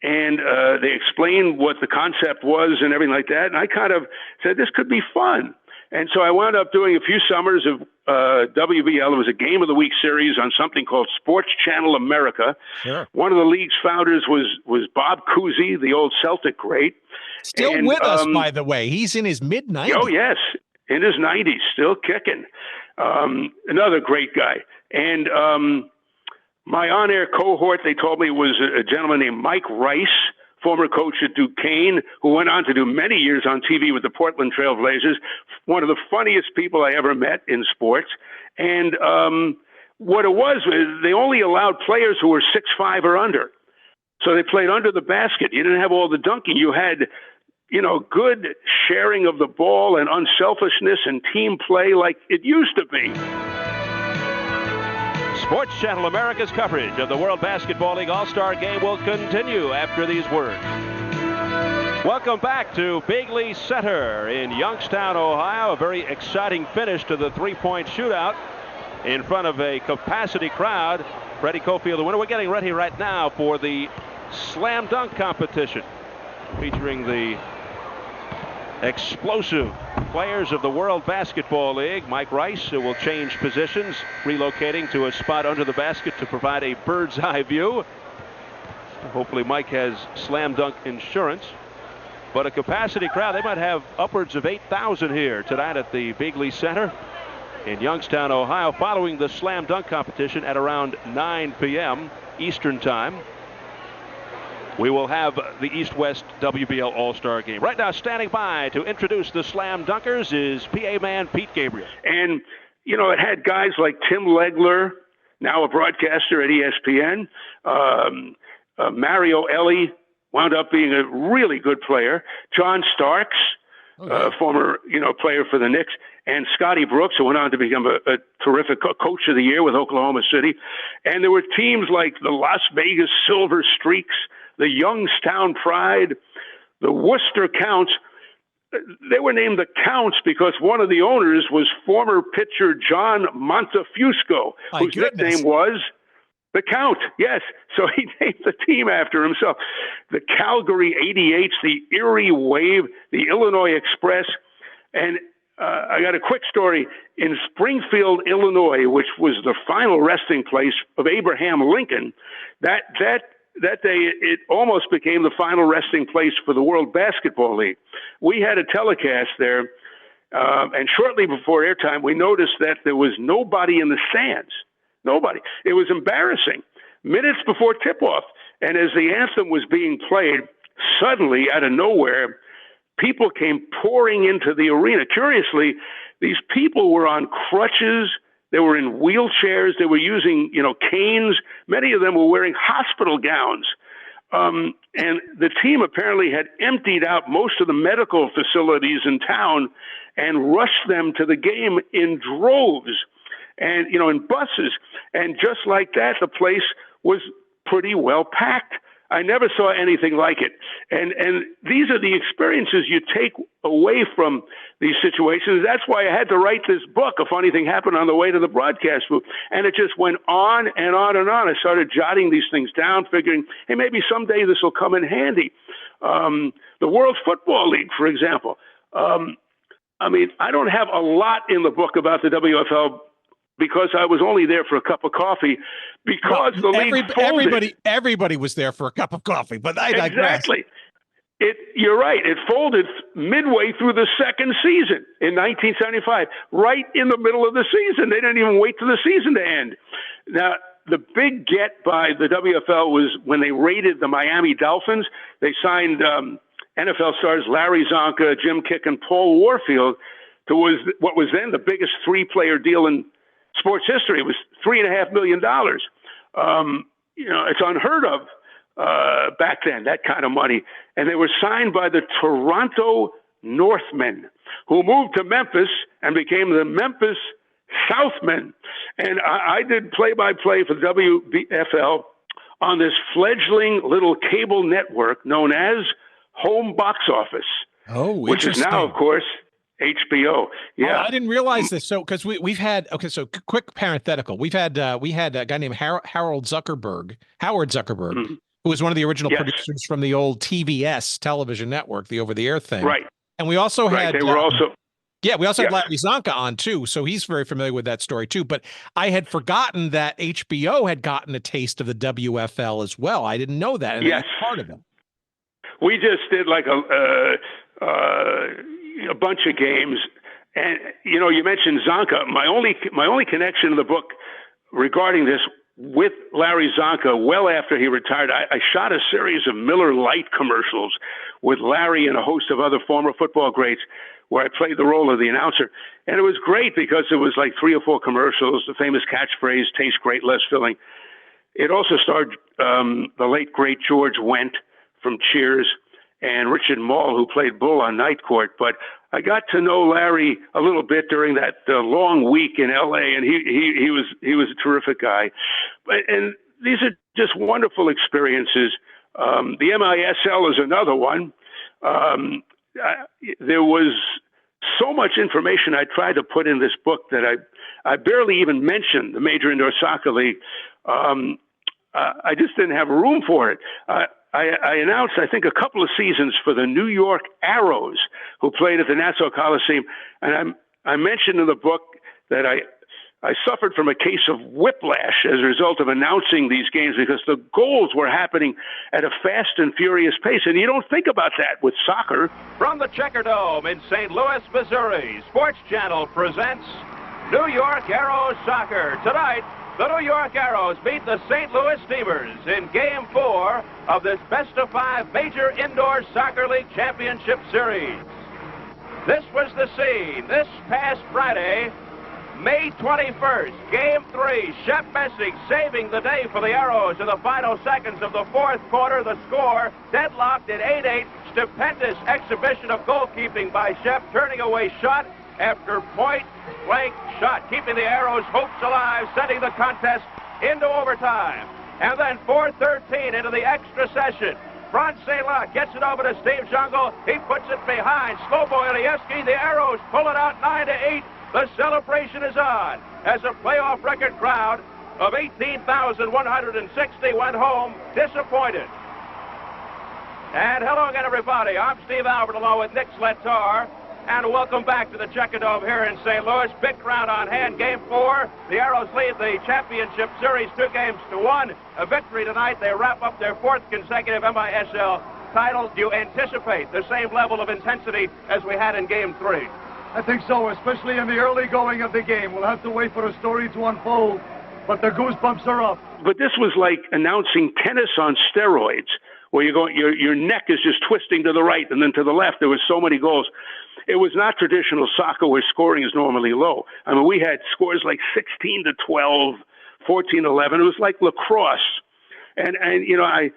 and they explained what the concept was and everything like that. And I kind of said, this could be fun. And so I wound up doing a few summers of WBL. It was a Game of the Week series on something called Sports Channel America. Sure. One of the league's founders was Bob Cousy, the old Celtic great. Still with us, by the way. He's in his mid-90s. Oh, yes, in his 90s, still kicking. Another great guy. And my on-air cohort, they told me, was a gentleman named Mike Rice, former coach at Duquesne, who went on to do many years on TV with the Portland Trail Blazers, one of the funniest people I ever met in sports. And what it was they only allowed players who were 6'5" or under. So they played under the basket. You didn't have all the dunking. You had, you know, good sharing of the ball and unselfishness and team play like it used to be. Sports Channel America's coverage of the World Basketball League All-Star Game will continue after these words. Welcome back to Bigley Center in Youngstown, Ohio. A very exciting finish to the three-point shootout in front of a capacity crowd. Freddie Cofield, the winner. We're getting ready right now for the slam dunk competition featuring the explosive players of the World Basketball League. Mike Rice, who will change positions, relocating to a spot under the basket to provide a bird's eye view. Hopefully Mike has slam dunk insurance. But a capacity crowd, they might have upwards of 8,000 here tonight at the Bigley Center in Youngstown, Ohio, following the slam dunk competition at around 9 p.m. Eastern time. We will have the East-West WBL All-Star Game. Right now, standing by to introduce the slam dunkers is PA man Pete Gabriel. And, you know, it had guys like Tim Legler, now a broadcaster at ESPN. Mario Ellie wound up being a really good player. John Starks, former, you know, player for the Knicks. And Scotty Brooks, who went on to become a terrific coach of the year with Oklahoma City. And there were teams like the Las Vegas Silver Streaks, the Youngstown Pride, the Worcester Counts. They were named the Counts because one of the owners was former pitcher John Montefusco, whose nickname was the Count. Yes, so he named the team after himself. The Calgary 88s, the Erie Wave, the Illinois Express. And I got a quick story. In Springfield, Illinois, which was the final resting place of Abraham Lincoln, that day, it almost became the final resting place for the World Basketball League. We had a telecast there, and shortly before airtime, we noticed that there was nobody in the stands. Nobody. It was embarrassing. Minutes before tip-off, and as the anthem was being played, suddenly, out of nowhere, people came pouring into the arena. Curiously, these people were on crutches They were in wheelchairs. They were using, canes. Many of them were wearing hospital gowns. And the team apparently had emptied out most of the medical facilities in town and rushed them to the game in droves and, in buses. And just like that, the place was pretty well packed. I never saw anything like it. And these are the experiences you take away from these situations. That's why I had to write this book, A Funny Thing Happened on the Way to the Broadcast Booth. And it just went on and on and on. I started jotting these things down, figuring, hey, maybe someday this will come in handy. The World Football League, for example. I don't have a lot in the book about the WFL because I was only there for a cup of coffee because the league folded. Everybody was there for a cup of coffee, but I digress. Exactly. You're right. It folded midway through the second season in 1975, right in the middle of the season. They didn't even wait till the season to end. Now, the big get by the WFL was when they raided the Miami Dolphins. They signed NFL stars Larry Zonka, Jim Kick, and Paul Warfield to what was then the biggest three-player deal in sports history. It was $3.5 million. It's unheard of back then, that kind of money. And they were signed by the Toronto Northmen, who moved to Memphis and became the Memphis Southmen. And I did play-by-play for the WFL on this fledgling little cable network known as Home Box Office. Oh, which is now, of course, HBO. Yeah, I didn't realize this. So, because we've had so quick parenthetical. We had a guy named Howard Zuckerberg, mm-hmm. who was one of the original producers from the old TBS television network, the over-the-air thing. Right. And we also had they were also had Larry Zonka on too, so he's very familiar with that story too. But I had forgotten that HBO had gotten a taste of the WFL as well. I didn't know that, and that's part of it. We just did like a bunch of games, and you mentioned Zonka. My only connection in the book regarding this with Larry Zonka, well after he retired, I shot a series of Miller Lite commercials with Larry and a host of other former football greats, where I played the role of the announcer, and it was great because it was like 3 or 4 commercials. The famous catchphrase "Tastes great, less filling." It also starred the late great George Wendt from Cheers and Richard Mall, who played Bull on Night Court. But I got to know Larry a little bit during that long week in L.A., and he was a terrific guy. And these are just wonderful experiences. The MISL is another one. There was so much information I tried to put in this book that I barely even mentioned the Major Indoor Soccer League. I just didn't have room for it. I announced, I think, a couple of seasons for the New York Arrows, who played at the Nassau Coliseum. And I mentioned in the book that I suffered from a case of whiplash as a result of announcing these games because the goals were happening at a fast and furious pace. And you don't think about that with soccer. From the Checker Dome in St. Louis, Missouri, Sports Channel presents New York Arrows Soccer. Tonight, the New York Arrows beat the St. Louis Steamers in Game 4 of this best-of-5 Major Indoor Soccer League Championship Series. This was the scene this past Friday, May 21st, Game 3. Shep Messing saving the day for the Arrows in the final seconds of the fourth quarter. The score deadlocked at 8-8. Stupendous exhibition of goalkeeping by Shep, turning away shot after point-blank shot, keeping the Arrows' hopes alive, sending the contest into overtime. And then 4:13 into the extra session. Franz Salat gets it over to Steve Jungle. He puts it behind Slobo Ilieski. The Arrows pull it out 9-8. The celebration is on as a playoff record crowd of 18,160 went home disappointed. And hello again, everybody. I'm Steve Albert along with Nick Sletar. And welcome back to the Checker Dome here in St. Louis. Big crowd on hand. Game 4. The Arrows lead the championship series 2-1. A victory tonight. They wrap up their 4th consecutive MISL title. Do you anticipate the same level of intensity as we had in Game 3? I think so, especially in the early going of the game. We'll have to wait for the story to unfold, but the goosebumps are up. But this was like announcing tennis on steroids, where your neck is just twisting to the right and then to the left. There was so many goals. It was not traditional soccer where scoring is normally low. I mean, we had scores like 16-12, 14-11. It was like lacrosse. And I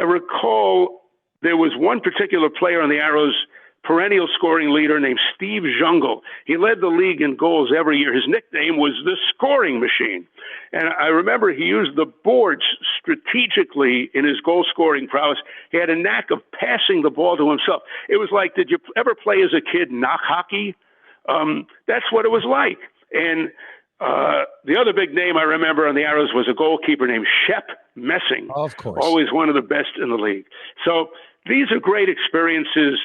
recall there was one particular player on the Arrows, perennial scoring leader named Steve Jungle. He led the league in goals every year. His nickname was the Scoring Machine. And I remember he used the boards strategically in his goal scoring prowess. He had a knack of passing the ball to himself. It was like, did you ever play as a kid knock hockey? That's what it was like. And the other big name I remember on the Arrows was a goalkeeper named Shep Messing. Of course. Always one of the best in the league. So these are great experiences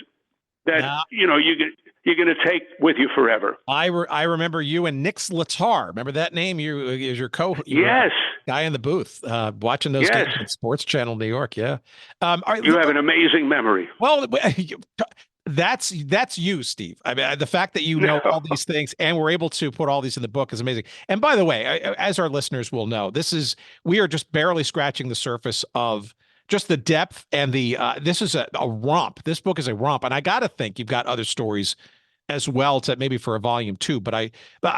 that, you're going to take with you forever. I remember you and Nick Slatar. Remember that name? You as your Yes. Guy in the booth, watching those games on Sports Channel New York. Yeah. You have an amazing memory. Well, that's you, Steve. I mean, the fact that you know all these things and we're able to put all these in the book is amazing. And by the way, as our listeners will know, we are just barely scratching the surface of just the depth and this is a romp. This book is a romp. And I got to think you've got other stories as well to maybe for a volume 2, but I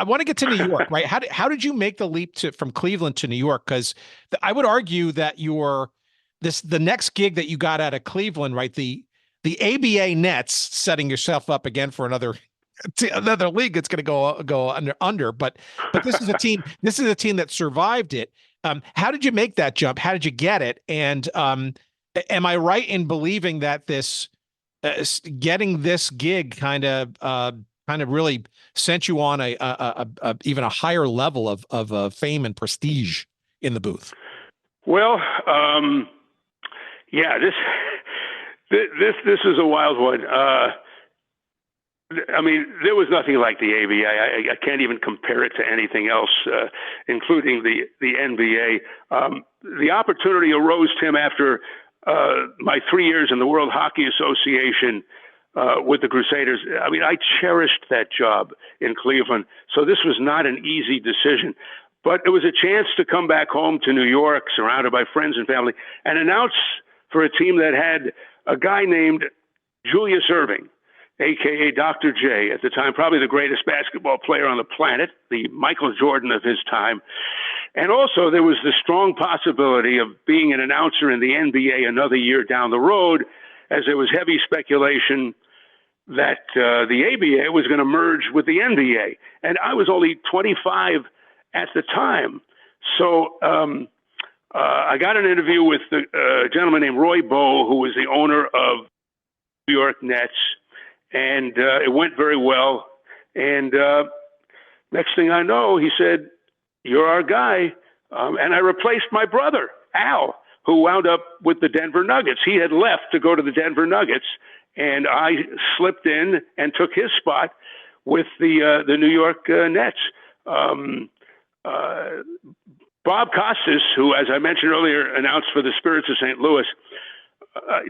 want to get to New York, right? How did you make the leap from Cleveland to New York? Because I would argue that the next gig that you got out of Cleveland, right? The ABA Nets, setting yourself up again for another league that's going to go under. But this is a team. This is a team that survived it. How did you make that jump? How did you get it? And am I right in believing that this getting this gig kind of really sent you on even a higher level of fame and prestige in the booth? Well, yeah, this is a wild one. I mean, there was nothing like the ABA. I can't even compare it to anything else, including the NBA. The opportunity arose, Tim, after my 3 years in the World Hockey Association with the Crusaders. I mean, I cherished that job in Cleveland, so this was not an easy decision. But it was a chance to come back home to New York, surrounded by friends and family, and announce for a team that had a guy named Julius Erving, a.k.a. Dr. J, at the time, probably the greatest basketball player on the planet, the Michael Jordan of his time. And also there was the strong possibility of being an announcer in the NBA another year down the road, as there was heavy speculation that the ABA was going to merge with the NBA. And I was only 25 at the time. So I got an interview with a gentleman named Roy Bowe, who was the owner of New York Nets. And it went very well. And next thing I know, he said, "You're our guy." And I replaced my brother, Al, who wound up with the Denver Nuggets. He had left to go to the Denver Nuggets, and I slipped in and took his spot with the New York Nets. Bob Costas, who, as I mentioned earlier, announced for the Spirits of St. Louis,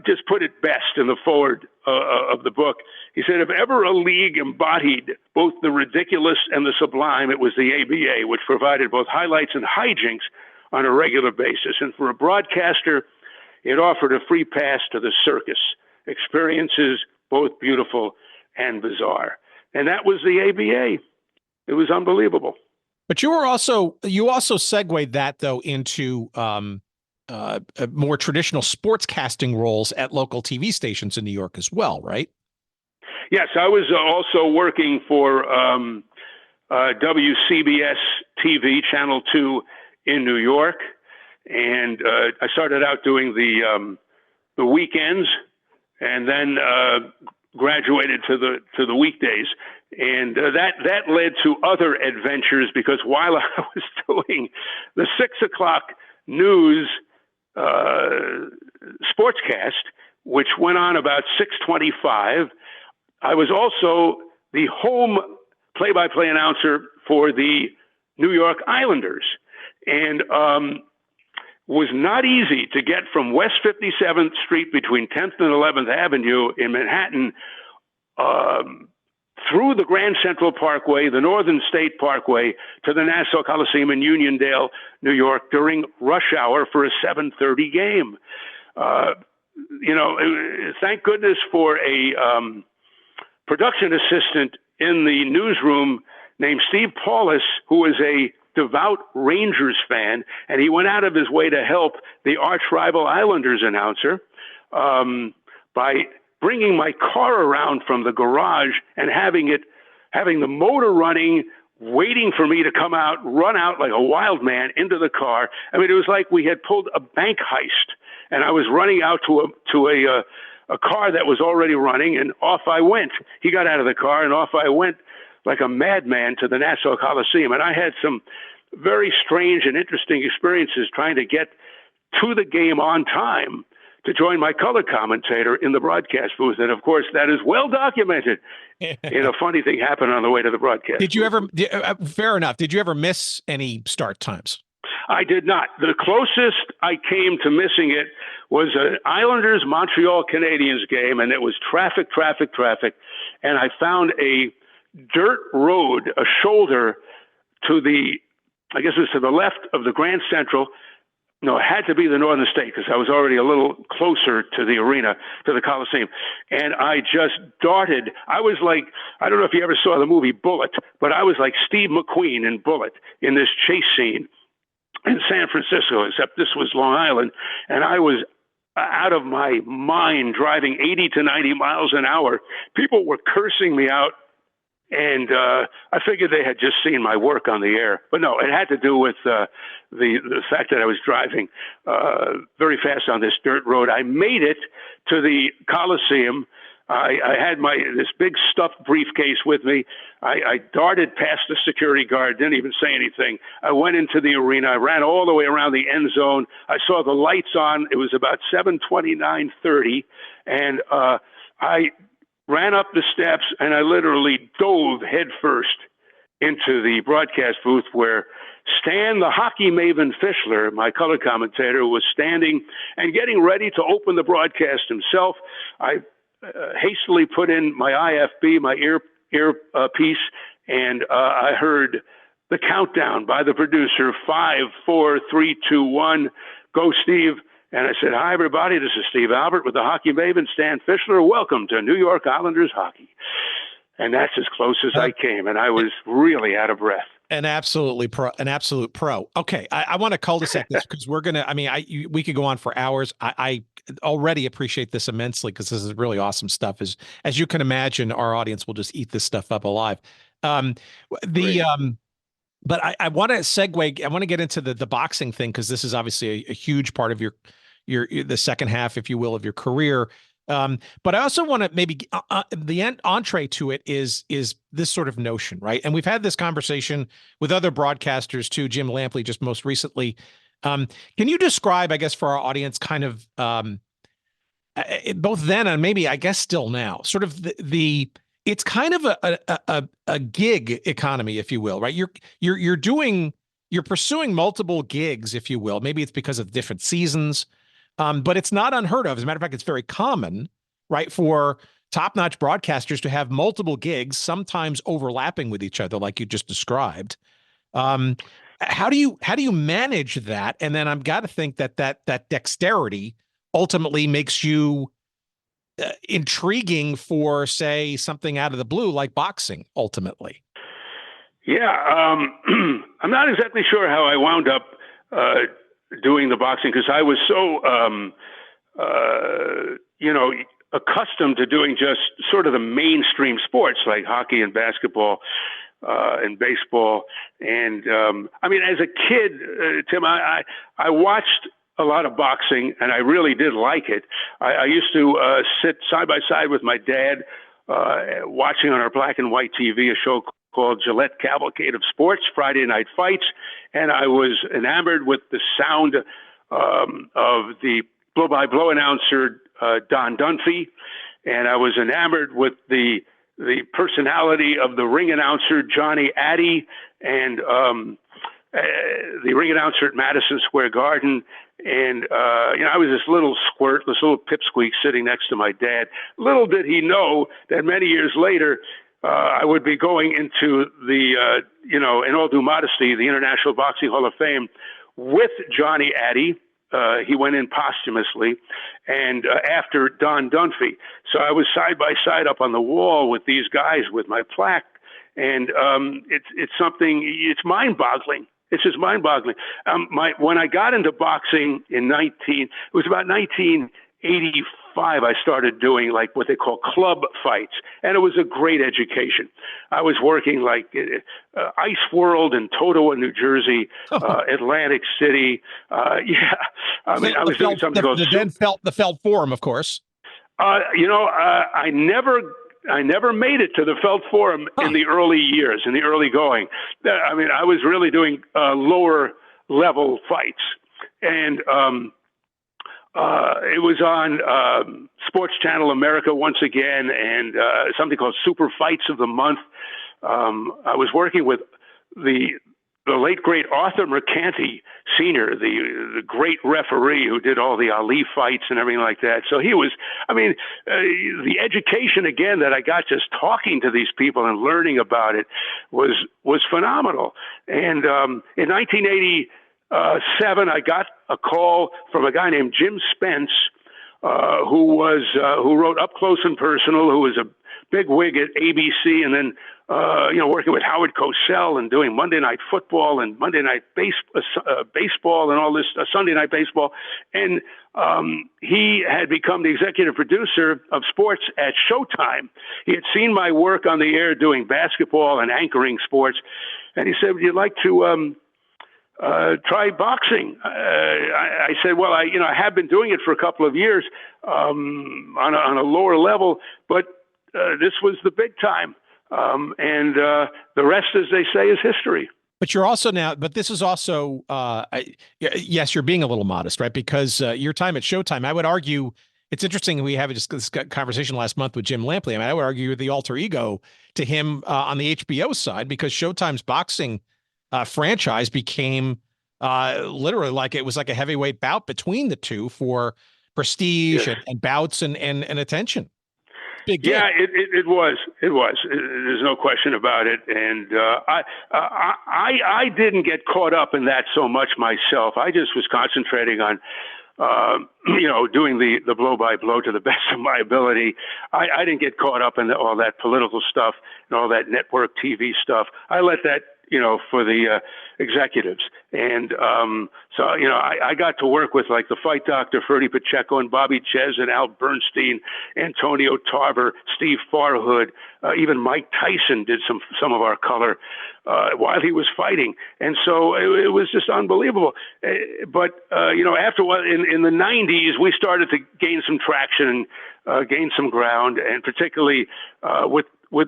just put it best in the foreword of the book. He said, if ever a league embodied both the ridiculous and the sublime, it was the ABA, which provided both highlights and hijinks on a regular basis. And for a broadcaster, it offered a free pass to the circus, experiences both beautiful and bizarre. And that was the ABA. It was unbelievable. But you also segued that, though, into more traditional sportscasting roles at local TV stations in New York as well, right? Yes, I was also working for WCBS TV, Channel 2 in New York, and I started out doing the weekends, and then graduated to the weekdays, and that led to other adventures, because while I was doing the 6 o'clock news sportscast, which went on about 6:25, I was also the home play-by-play announcer for the New York Islanders, and was not easy to get from West 57th Street between 10th and 11th Avenue in Manhattan through the Grand Central Parkway, the Northern State Parkway, to the Nassau Coliseum in Uniondale, New York, during rush hour for a 7:30 game. thank goodness for a production assistant in the newsroom named Steve Paulus, who is a devout Rangers fan, and he went out of his way to help the arch rival Islanders announcer by bringing my car around from the garage and having the motor running, waiting for me to come out, run out like a wild man into the car. I mean, it was like we had pulled a bank heist, and I was running out to a car that was already running, and off I went. He got out of the car, and off I went like a madman to the Nassau Coliseum. And I had some very strange and interesting experiences trying to get to the game on time to join my color commentator in the broadcast booth. And of course, that is well documented. And a funny thing happened on the way to the broadcast Did you booth. ever, fair enough, did you ever miss any start times? I did not. The closest I came to missing it was an Islanders Montreal Canadiens game, and it was traffic. And I found a dirt road, a shoulder to the, I guess it was to the left of the Grand Central. No, it had to be the Northern State because I was already a little closer to the arena, to the Coliseum. And I just darted. I was like, I don't know if you ever saw the movie Bullet, but I was like Steve McQueen in Bullet in this chase scene in San Francisco, except this was Long Island. And I was out of my mind driving 80 to 90 miles an hour. People were cursing me out. And I figured they had just seen my work on the air. But no, it had to do with the fact that I was driving very fast on this dirt road. I made it to the Coliseum. I had this big stuffed briefcase with me. I darted past the security guard, didn't even say anything. I went into the arena. I ran all the way around the end zone. I saw the lights on. It was about 7:29:30, and I ran up the steps, and I literally dove headfirst into the broadcast booth where Stan, the hockey maven Fischler, my color commentator, was standing and getting ready to open the broadcast himself. I hastily put in my IFB, my earpiece, and I heard the countdown by the producer, 5, 4, 3, 2, 1, go Steve. And I said, hi, everybody. This is Steve Albert with the hockey maven, Stan Fischler. Welcome to New York Islanders hockey. And that's as close as I came. And I was really out of breath. An absolute pro. Okay. I want to cul-de-sac this because we're going to, we could go on for hours. I already appreciate this immensely because this is really awesome stuff. As you can imagine, our audience will just eat this stuff up alive. But I want to segue. I want to get into the boxing thing because this is obviously a huge part of the second half, if you will, of your career. But I also want to maybe the entree to it is this sort of notion, right? And we've had this conversation with other broadcasters too. Jim Lampley just most recently. Can you describe, I guess, for our audience, kind of both then and maybe I guess still now, sort of it's kind of a gig economy, if you will, right? You're pursuing multiple gigs, if you will. Maybe it's because of different seasons, but it's not unheard of. As a matter of fact, it's very common, right, for top-notch broadcasters to have multiple gigs, sometimes overlapping with each other, like you just described. How do you manage that? And then I've got to think that dexterity ultimately makes you intriguing for, say, something out of the blue like boxing ultimately. Yeah. I'm not exactly sure how I wound up doing the boxing because I was so, accustomed to doing just sort of the mainstream sports like hockey and basketball and baseball. And as a kid, Tim, I watched a lot of boxing, and I really did like it. I used to sit side by side with my dad watching on our black and white TV a show called Gillette Cavalcade of Sports, Friday Night Fights, and I was enamored with the sound of the blow-by-blow announcer Don Dunphy, and I was enamored with the personality of the ring announcer Johnny Addy, and the ring announcer at Madison Square Garden. And, I was this little squirt, this little pipsqueak sitting next to my dad. Little did he know that many years later, I would be going into the, in all due modesty, the International Boxing Hall of Fame with Johnny Addy, he went in posthumously, and after Don Dunphy. So I was side by side up on the wall with these guys with my plaque, and it's something. It's mind-boggling. It's just mind-boggling. When I got into boxing it was about 1985. I started doing like what they call club fights, and it was a great education. I was working like Ice World in Totowa, New Jersey, Atlantic City. Yeah, I mean, I was doing something called the Felt Forum, of course. I never made it to the Felt Forum in the early years, in the early going. I mean, I was really doing lower level fights, and it was on Sports Channel America once again, and something called Super Fights of the Month. I was working with the late great Arthur Mercanti Sr., the great referee who did all the Ali fights and everything like that. So he was, I mean, the education again that I got just talking to these people and learning about it was phenomenal. And in 1987, I got a call from a guy named Jim Spence, who wrote Up Close and Personal, who was a big wig at ABC, and then working with Howard Cosell and doing Monday Night Football and Monday Night Baseball and all this Sunday Night Baseball, and he had become the executive producer of sports at Showtime. He had seen my work on the air doing basketball and anchoring sports, and he said, "Would you like to try boxing?" I said, "Well, I have been doing it for a couple of years on a lower level, but this was the big time, and the rest, as they say, is history." But you're also now, but this is also, yes, you're being a little modest, right? Because your time at Showtime, I would argue, it's interesting. We had this conversation last month with Jim Lampley. I mean, I would argue you're the alter ego to him on the HBO side, because Showtime's boxing franchise became literally like it was like a heavyweight bout between the two for prestige and bouts and attention. Big deal. Yeah, it was. There's no question about it. And I didn't get caught up in that so much myself. I just was concentrating on doing the blow by blow to the best of my ability. I didn't get caught up in all that political stuff and all that network TV stuff. I let that for the executives. And so, I got to work with like the fight doctor, Ferdy Pacheco, and Bobby Ches, and Al Bernstein, Antonio Tarver, Steve Farhood, even Mike Tyson did some of our color while he was fighting. And so it was just unbelievable. But, after in the 90s, we started to gain some traction and gain some ground, and particularly with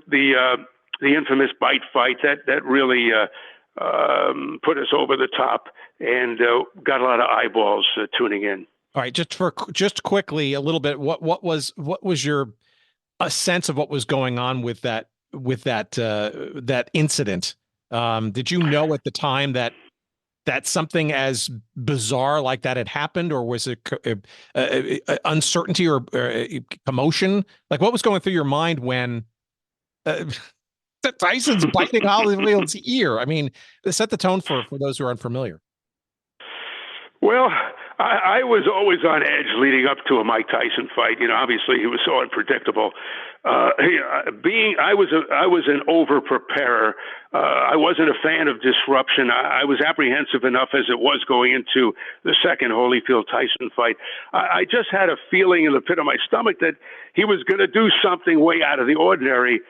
the infamous bite fight that really put us over the top and got a lot of eyeballs tuning in. All right, just quickly a little bit. What was your sense of what was going on with that incident? Did you know at the time that something as bizarre like that had happened, or was it uncertainty or commotion? Like, what was going through your mind when Tyson's biting Holyfield's ear? I mean, set the tone for those who are unfamiliar. Well, I was always on edge leading up to a Mike Tyson fight. Obviously he was so unpredictable. I was an over preparer. I wasn't a fan of disruption. I was apprehensive enough as it was going into the second Holyfield Tyson fight. I just had a feeling in the pit of my stomach that he was going to do something way out of the ordinary.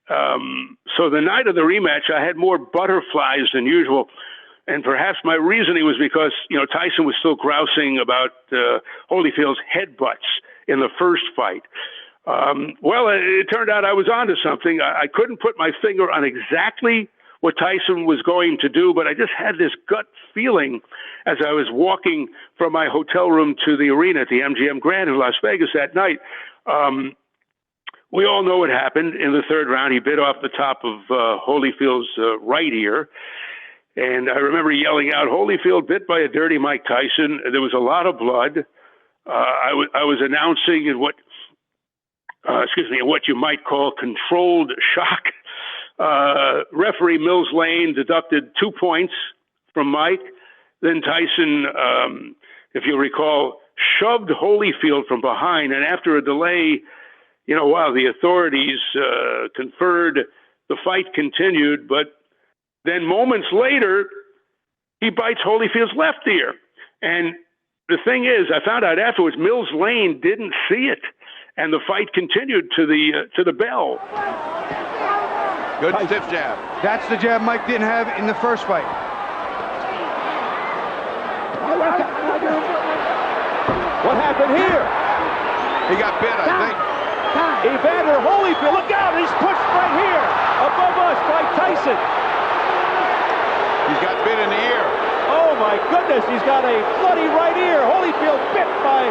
So the night of the rematch, I had more butterflies than usual. And perhaps my reasoning was because, Tyson was still grousing about Holyfield's headbutts in the first fight. Well, it turned out I was onto something. I couldn't put my finger on exactly what Tyson was going to do, but I just had this gut feeling as I was walking from my hotel room to the arena at the MGM Grand in Las Vegas that night. We all know what happened in the third round. He bit off the top of Holyfield's right ear. And I remember yelling out, "Holyfield bit by a dirty Mike Tyson." There was a lot of blood. I was announcing in what you might call controlled shock. Referee Mills Lane deducted 2 points from Mike. Then Tyson, if you recall, shoved Holyfield from behind, and after a delay, while the authorities conferred, the fight continued, but then moments later, he bites Holyfield's left ear. And the thing is, I found out afterwards, Mills Lane didn't see it, and the fight continued to the bell. Good stiff jab. That's the jab Mike didn't have in the first fight. What happened here? He got bit, I think. Evander Holyfield, look out, he's pushed right here, above us by Tyson. He's got bit in the ear. Oh my goodness, he's got a bloody right ear. Holyfield bit by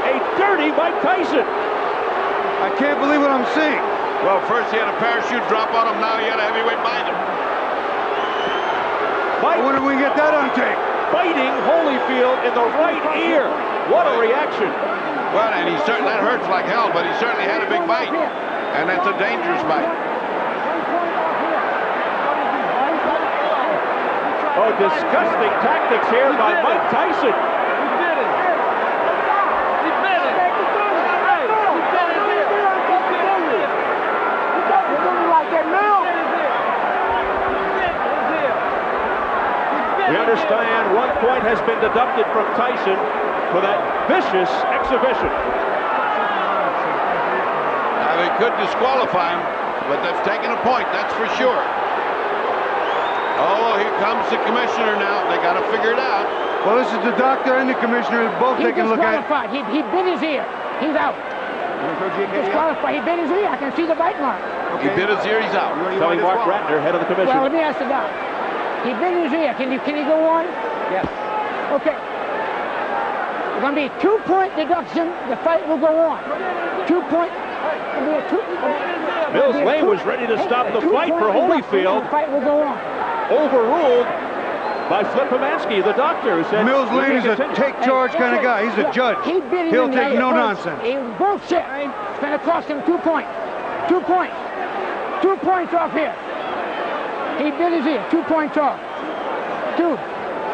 a dirty Mike Tyson. I can't believe what I'm seeing. Well, first he had a parachute drop on him, now he had a heavyweight bind him. I wonder if we can get that on tape. Biting Holyfield in the right ear. What a reaction. Well, and that hurts like hell, but he certainly had a big bite. And that's a dangerous bite. Oh, disgusting tactics here by Mike Tyson. We understand 1 point has been deducted from Tyson for that vicious exhibition. Now, they could disqualify him, but they've taken a point, that's for sure. Oh, here comes the commissioner now. They got to figure it out. Well, this is the doctor and the commissioner both taking a look at it. He bit his ear. He's out. Disqualified. He bit his ear. I can see the bite mark. Okay. He bit his ear, he's out. Telling Mark Ratner, head of the commission. Well, let me ask the doc. He bit his ear. Can you go on? Yes. Okay. It's going to be a 2-point deduction. The fight will go on. 2 point. Mills Lane was ready to stop the fight for Holyfield. The fight will go on. Overruled by Flip Pomansky, the doctor, who said Mills Lane is a take charge kind of guy. He's a judge. He'll take no nonsense. He broke shit. It's going to cost him 2 points. 2 points. 2 points off here. He bit his ear. 2 points off. 2.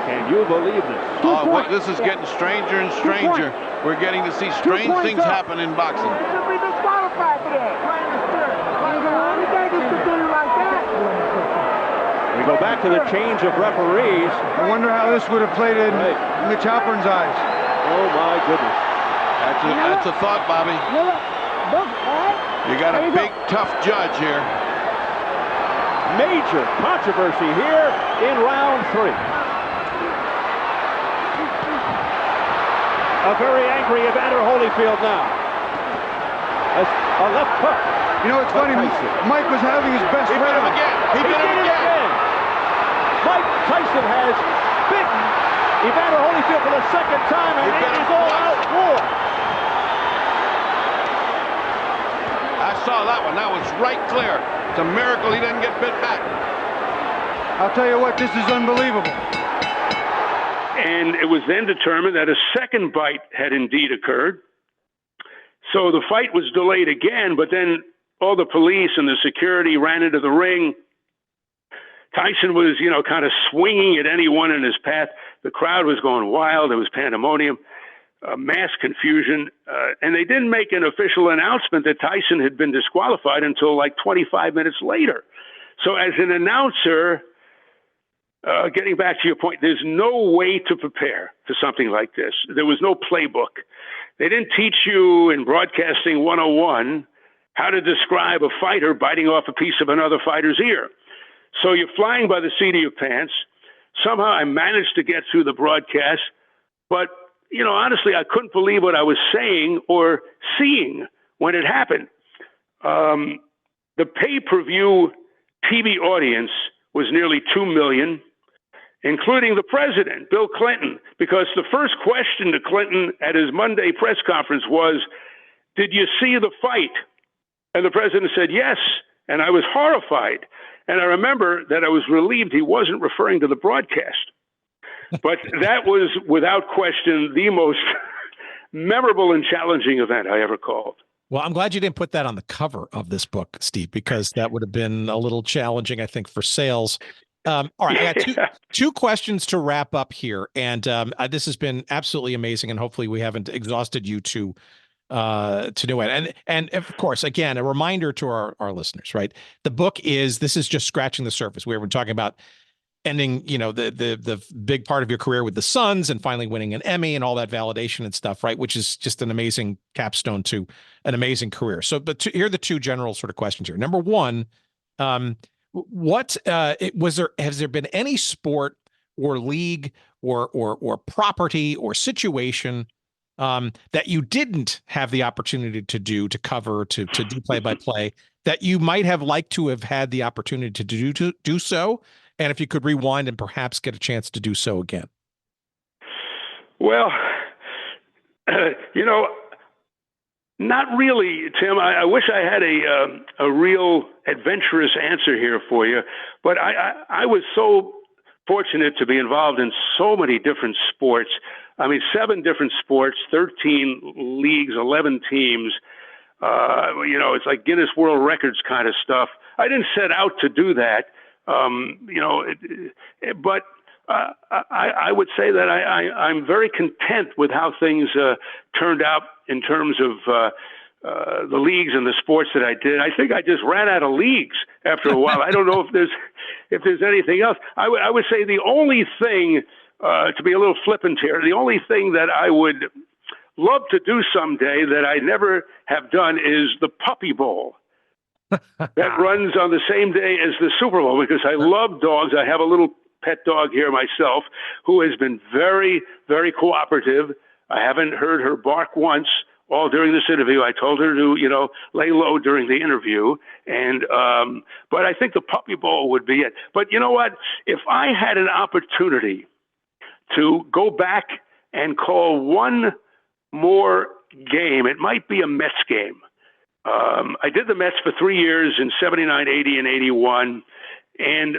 Can you believe this? Oh, well, this is getting stranger and stranger. We're getting to see strange things happen in boxing. Be disqualified for that. You can't get continue like that. We go back to the change of referees. I wonder how this would have played in Mitch Halpern's eyes. Oh my goodness. That's a thought, Bobby. You got a big, tough judge here. Major controversy here in round 3. A very angry Evander Holyfield now. A left hook. You know, it's funny. Mike was having his best He bit him again. He bit him again. Mike Tyson has bitten Evander Holyfield for the second time, and it is all-out war. I saw that one. That was right clear. It's a miracle he didn't get bit back. I'll tell you what, this is unbelievable. And it was then determined that a second bite had indeed occurred. So the fight was delayed again, but then all the police and the security ran into the ring. Tyson was, kind of swinging at anyone in his path. The crowd was going wild. There was pandemonium, mass confusion. And they didn't make an official announcement that Tyson had been disqualified until like 25 minutes later. So as an announcer, getting back to your point, there's no way to prepare for something like this. There was no playbook. They didn't teach you in Broadcasting 101 how to describe a fighter biting off a piece of another fighter's ear. So you're flying by the seat of your pants. Somehow I managed to get through the broadcast, but, honestly, I couldn't believe what I was saying or seeing when it happened. The pay-per-view TV audience was nearly 2 million, including the president, Bill Clinton, because the first question to Clinton at his Monday press conference was, "Did you see the fight?" And the president said, "Yes." And I was horrified. And I remember that I was relieved he wasn't referring to the broadcast. But that was, without question, the most memorable and challenging event I ever called. Well, I'm glad you didn't put that on the cover of this book, Steve, because that would have been a little challenging, I think, for sales. All right, I got two questions to wrap up here, and this has been absolutely amazing, and hopefully we haven't exhausted you to do it. And of course, again, a reminder to our listeners, right? The book this is just scratching the surface. We were talking about ending, the big part of your career with the Suns and finally winning an Emmy and all that validation and stuff, right? Which is just an amazing capstone to an amazing career. So, here are the two general sort of questions here. Number one, has there been any sport or league or property or situation that you didn't have the opportunity to cover, to do play-by-play, that you might have liked to have had the opportunity to do so? And if you could rewind and perhaps get a chance to do so again. Well, not really, Tim. I wish I had a real adventurous answer here for you, but I was so fortunate to be involved in so many different sports. I mean, 7 different sports, 13 leagues, 11 teams. It's like Guinness World Records kind of stuff. I didn't set out to do that, but I would say that I'm very content with how things turned out in terms of the leagues and the sports that I did. I think I just ran out of leagues after a while. I don't know if there's anything else. I would say the only thing, to be a little flippant here, the only thing that I would love to do someday that I never have done is the Puppy Bowl. That runs on the same day as the Super Bowl, because I love dogs. I have a little pet dog here myself who has been very, very cooperative. I haven't heard her bark once all during this interview. I told her to, lay low during the interview. And, but I think the Puppy Bowl would be it. But you know what? If I had an opportunity to go back and call one more game, it might be a Mets game. I did the Mets for 3 years in 79, 80, and 81. And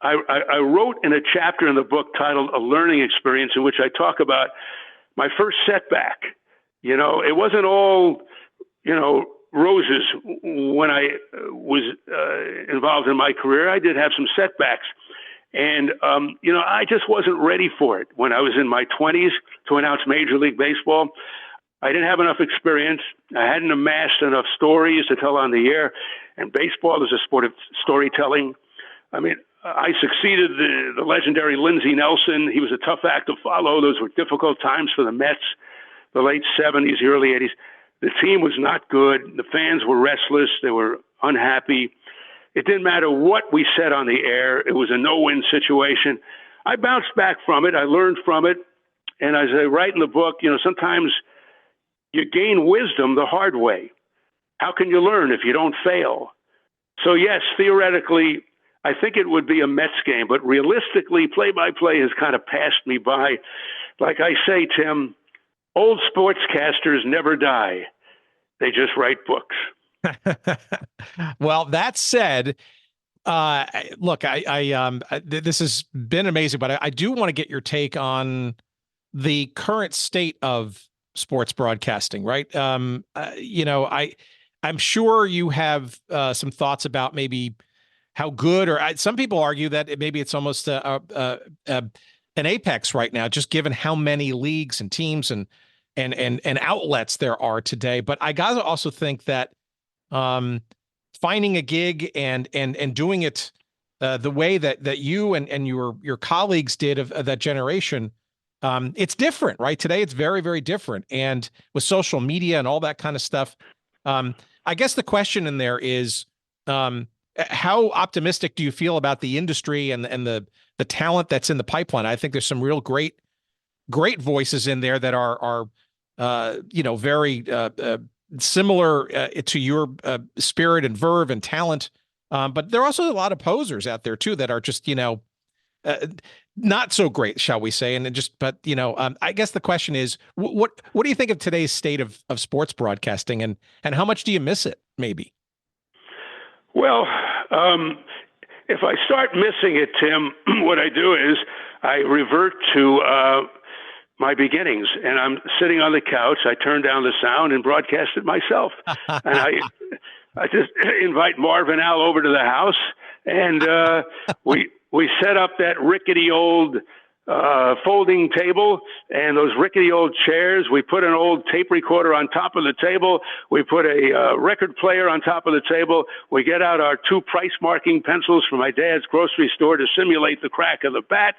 I wrote in a chapter in the book titled A Learning Experience, in which I talk about my first setback. It wasn't all, roses when I was involved in my career. I did have some setbacks. And, I just wasn't ready for it when I was in my 20s to announce Major League Baseball. I didn't have enough experience. I hadn't amassed enough stories to tell on the air. And baseball is a sport of storytelling. I mean, I succeeded the legendary Lindsey Nelson. He was a tough act to follow. Those were difficult times for the Mets, the late 70s, the early 80s. The team was not good. The fans were restless. They were unhappy. It didn't matter what we said on the air. It was a no-win situation. I bounced back from it. I learned from it. And as I write in the book, sometimes you gain wisdom the hard way. How can you learn if you don't fail? So yes, theoretically, I think it would be a Mets game, but realistically, play-by-play has kind of passed me by. Like I say, Tim, old sportscasters never die. They just write books. Well, that said, look, this has been amazing, but I do want to get your take on the current state of sports broadcasting, right? I'm sure you have some thoughts about maybe how good, or some people argue that maybe it's almost an apex right now, just given how many leagues and teams and outlets there are today. But I gotta also think that finding a gig and doing it the way that you and your colleagues did of that generation, it's different, right? Today, it's very, very different. And with social media and all that kind of stuff, I guess the question in there is, how optimistic do you feel about the industry and the talent that's in the pipeline? I think there's some real great voices in there that are very similar to your spirit and verve and talent. But there are also a lot of posers out there too that are just, not so great, shall we say. I guess the question is, what do you think of today's state of sports broadcasting, and how much do you miss it, maybe? Well, if I start missing it, Tim, what I do is I revert to my beginnings, and I'm sitting on the couch. I turn down the sound and broadcast it myself. And I just invite Marvin Al over to the house, And we set up that rickety old folding table and those rickety old chairs. We put an old tape recorder on top of the table. We put a record player on top of the table. We get out our 2 price marking pencils from my dad's grocery store to simulate the crack of the bat.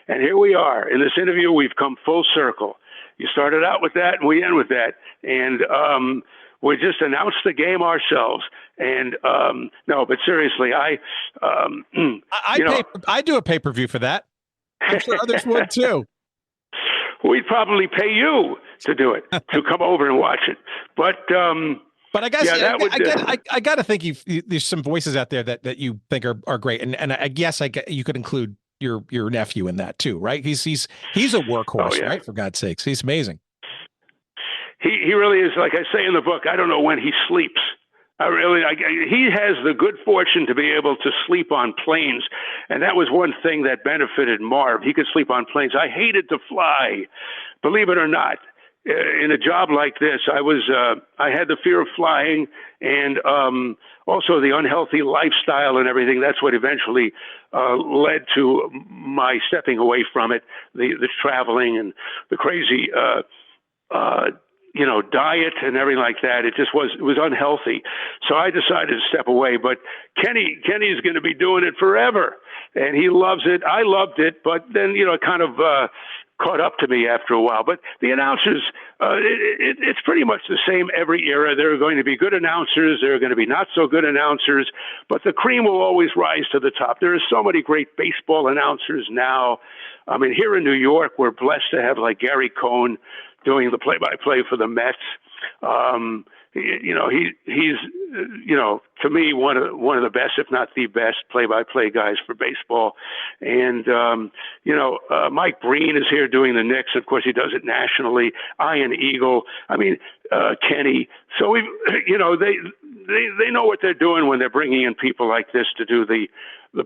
And here we are. In this interview, we've come full circle. You started out with that, and we end with that. And we just announced the game ourselves. And no, but seriously, I do a pay-per-view for that. I'm sure others would too. We'd probably pay you to do it, to come over and watch it. But I guess I got to think there's some voices out there that you think are great, and I guess you could include your nephew in that too, right? He's a workhorse, right? For God's sakes, he's amazing. He really is. Like I say in the book, I don't know when he sleeps. He has the good fortune to be able to sleep on planes, and that was one thing that benefited Marv. He could sleep on planes. I hated to fly, believe it or not. In a job like this, I had the fear of flying, and also the unhealthy lifestyle and everything. That's what eventually led to my stepping away from it. The traveling and the crazy diet and everything like that. It was unhealthy. So I decided to step away, but Kenny's going to be doing it forever, and he loves it. I loved it, but then, it kind of caught up to me after a while. But the announcers, it's pretty much the same every era. There are going to be good announcers. There are going to be not so good announcers, but the cream will always rise to the top. There are so many great baseball announcers now. I mean, here in New York, we're blessed to have like Gary Cohn doing the play-by-play for the Mets. He's to me one of the best, if not the best, play-by-play guys for baseball. And Mike Breen is here doing the Knicks. Of course, he does it nationally. Ian Eagle. I mean, Kenny. So they know what they're doing when they're bringing in people like this to do the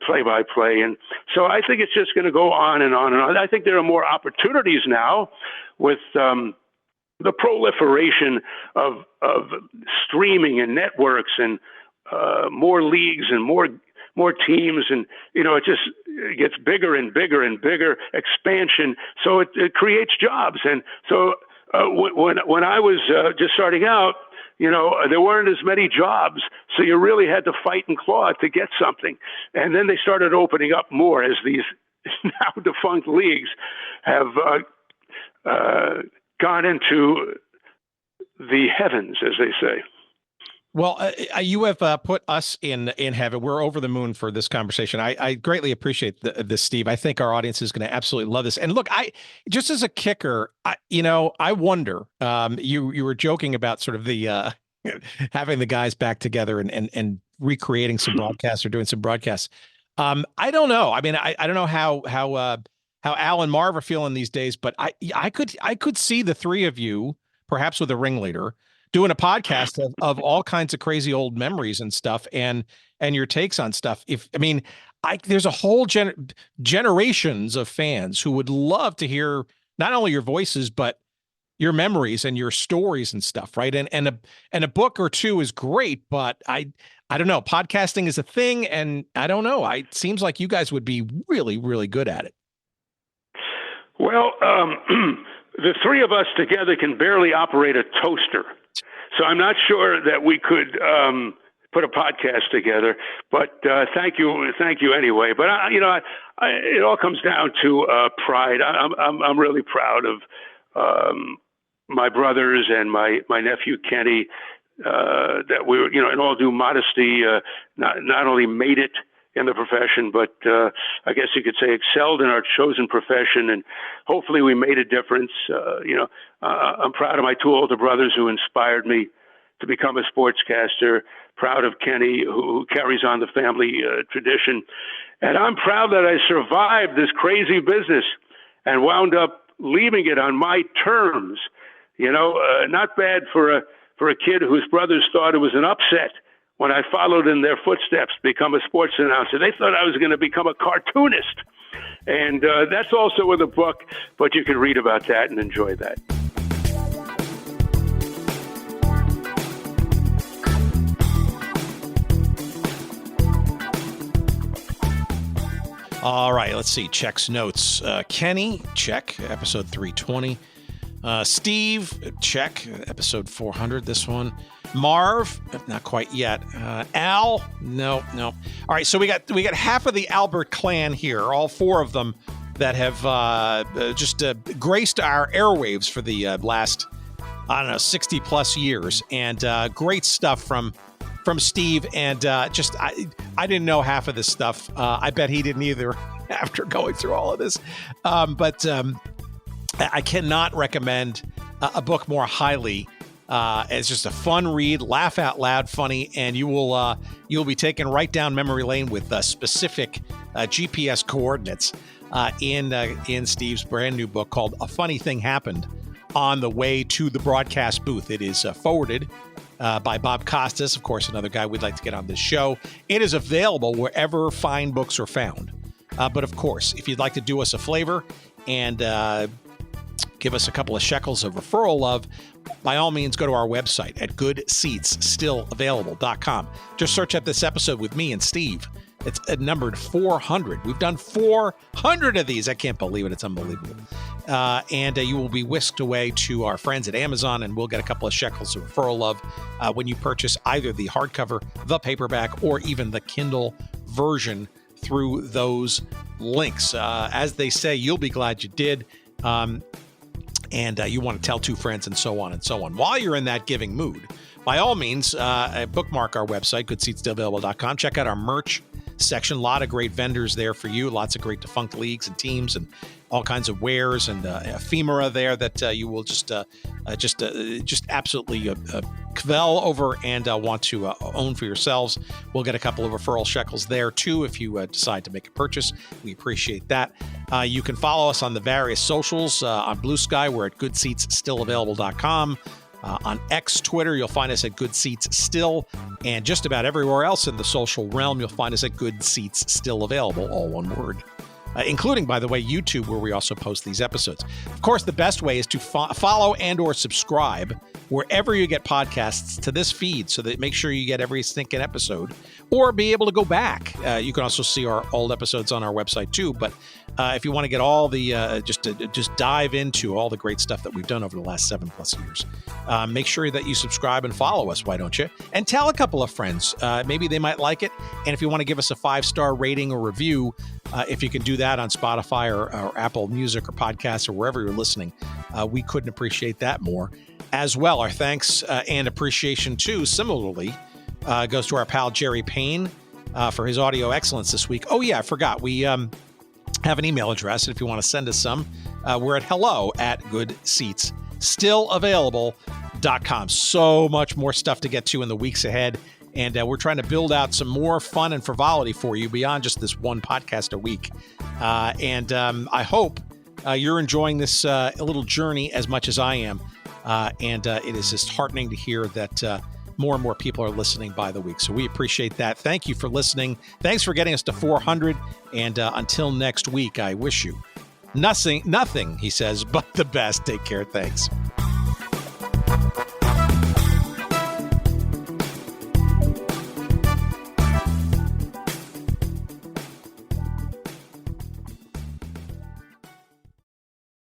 play-by-play. And so I think it's just going to go on and on and on. I think there are more opportunities now with the proliferation of streaming and networks and more leagues and more teams, and it just gets bigger and bigger and bigger expansion. So it creates jobs. And so when I was just starting out, there weren't as many jobs, so you really had to fight and claw to get something. And then they started opening up more as these now defunct leagues have gone into the heavens, as they say. Well, you have put us in heaven. We're over the moon for this conversation. I greatly appreciate this, Steve. I think our audience is going to absolutely love this. And look, just as a kicker, I wonder, you were joking about sort of the having the guys back together and recreating some broadcasts or doing some broadcasts. I don't know. I mean, I don't know how Al and Marv are feeling these days, but I could see the three of you, perhaps with a ringleader, doing a podcast of all kinds of crazy old memories and stuff, and your takes on stuff. There's a whole generations of fans who would love to hear not only your voices, but your memories and your stories and stuff. Right. And a book or two is great, but I don't know. Podcasting is a thing. And I don't know. It seems like you guys would be really, really good at it. Well, the three of us together can barely operate a toaster. So I'm not sure that we could put a podcast together, but thank you anyway. But it all comes down to pride. I'm really proud of my brothers and my nephew Kenny, that we were, in all due modesty, not only made it in the profession, but I guess you could say excelled in our chosen profession, and hopefully we made a difference. I'm proud of my two older brothers who inspired me to become a sportscaster, proud of Kenny who carries on the family tradition, and I'm proud that I survived this crazy business and wound up leaving it on my terms. Not bad for a kid whose brothers thought it was an upset when I followed in their footsteps, become a sports announcer. They thought I was going to become a cartoonist. And that's also in the book, but you can read about that and enjoy that. All right, let's see. Checks notes. Kenny, check, episode 320. Steve, check, episode 400, this one. Marv, not quite yet. Al, no. All right, so we got half of the Albert clan here, all four of them that have just graced our airwaves for the last, 60 plus years, and great stuff from Steve, and I didn't know half of this stuff. I bet he didn't either after going through all of this. But I cannot recommend a book more highly. It's just a fun read, laugh out loud, funny, and you'll be taken right down memory lane with specific GPS coordinates in Steve's brand new book called A Funny Thing Happened on the Way to the Broadcast Booth. It is forwarded by Bob Costas, of course, another guy we'd like to get on this show. It is available wherever fine books are found. But of course, if you'd like to do us a favor and give us a couple of shekels of referral love, by all means, go to our website at goodseatsstillavailable.com. Just search up this episode with me and Steve. It's numbered 400. We've done 400 of these. I can't believe it. It's unbelievable. And you will be whisked away to our friends at Amazon, and we'll get a couple of shekels of referral love when you purchase either the hardcover, the paperback, or even the Kindle version through those links. As they say, you'll be glad you did. And you want to tell two friends, and so on and so on. While you're in that giving mood, by all means, bookmark our website, goodseatsstillavailable.com. Check out our merch section. A lot of great vendors there for you. Lots of great defunct leagues and teams and all kinds of wares and ephemera there that you will just absolutely cavell over and want to own for yourselves. We'll get a couple of referral shekels there too if you decide to make a purchase. We appreciate that. You can follow us on the various socials. On Blue Sky, we're at goodseatsstillavailable.com. On X, Twitter, you'll find us at Good Seats Still, and just about everywhere else in the social realm, you'll find us at Good Seats Still Available, all one word. Including, by the way, YouTube, where we also post these episodes. Of course, the best way is to follow and or subscribe wherever you get podcasts to this feed, so that make sure you get every stinking episode, or be able to go back. You can also see our old episodes on our website too, but if you want to get all the just dive into all the great stuff that we've done over the last 7+ years, make sure that you subscribe and follow us, why don't you? And tell a couple of friends. Maybe they might like it. And if you want to give us a 5-star rating or review, if you can do that on Spotify or Apple Music or podcasts or wherever you're listening, we couldn't appreciate that more as well. Our thanks and appreciation too, similarly, goes to our pal Jerry Payne for his audio excellence this week. Oh yeah, I forgot. We have an email address, and if you want to send us some, we're at hello@goodseatsstillavailable.com. So much more stuff to get to in the weeks ahead. And we're trying to build out some more fun and frivolity for you beyond just this one podcast a week. And I hope you're enjoying this little journey as much as I am. And it is just heartening to hear that more and more people are listening by the week. So we appreciate that. Thank you for listening. Thanks for getting us to 400. And until next week, I wish you nothing, he says, but the best. Take care. Thanks.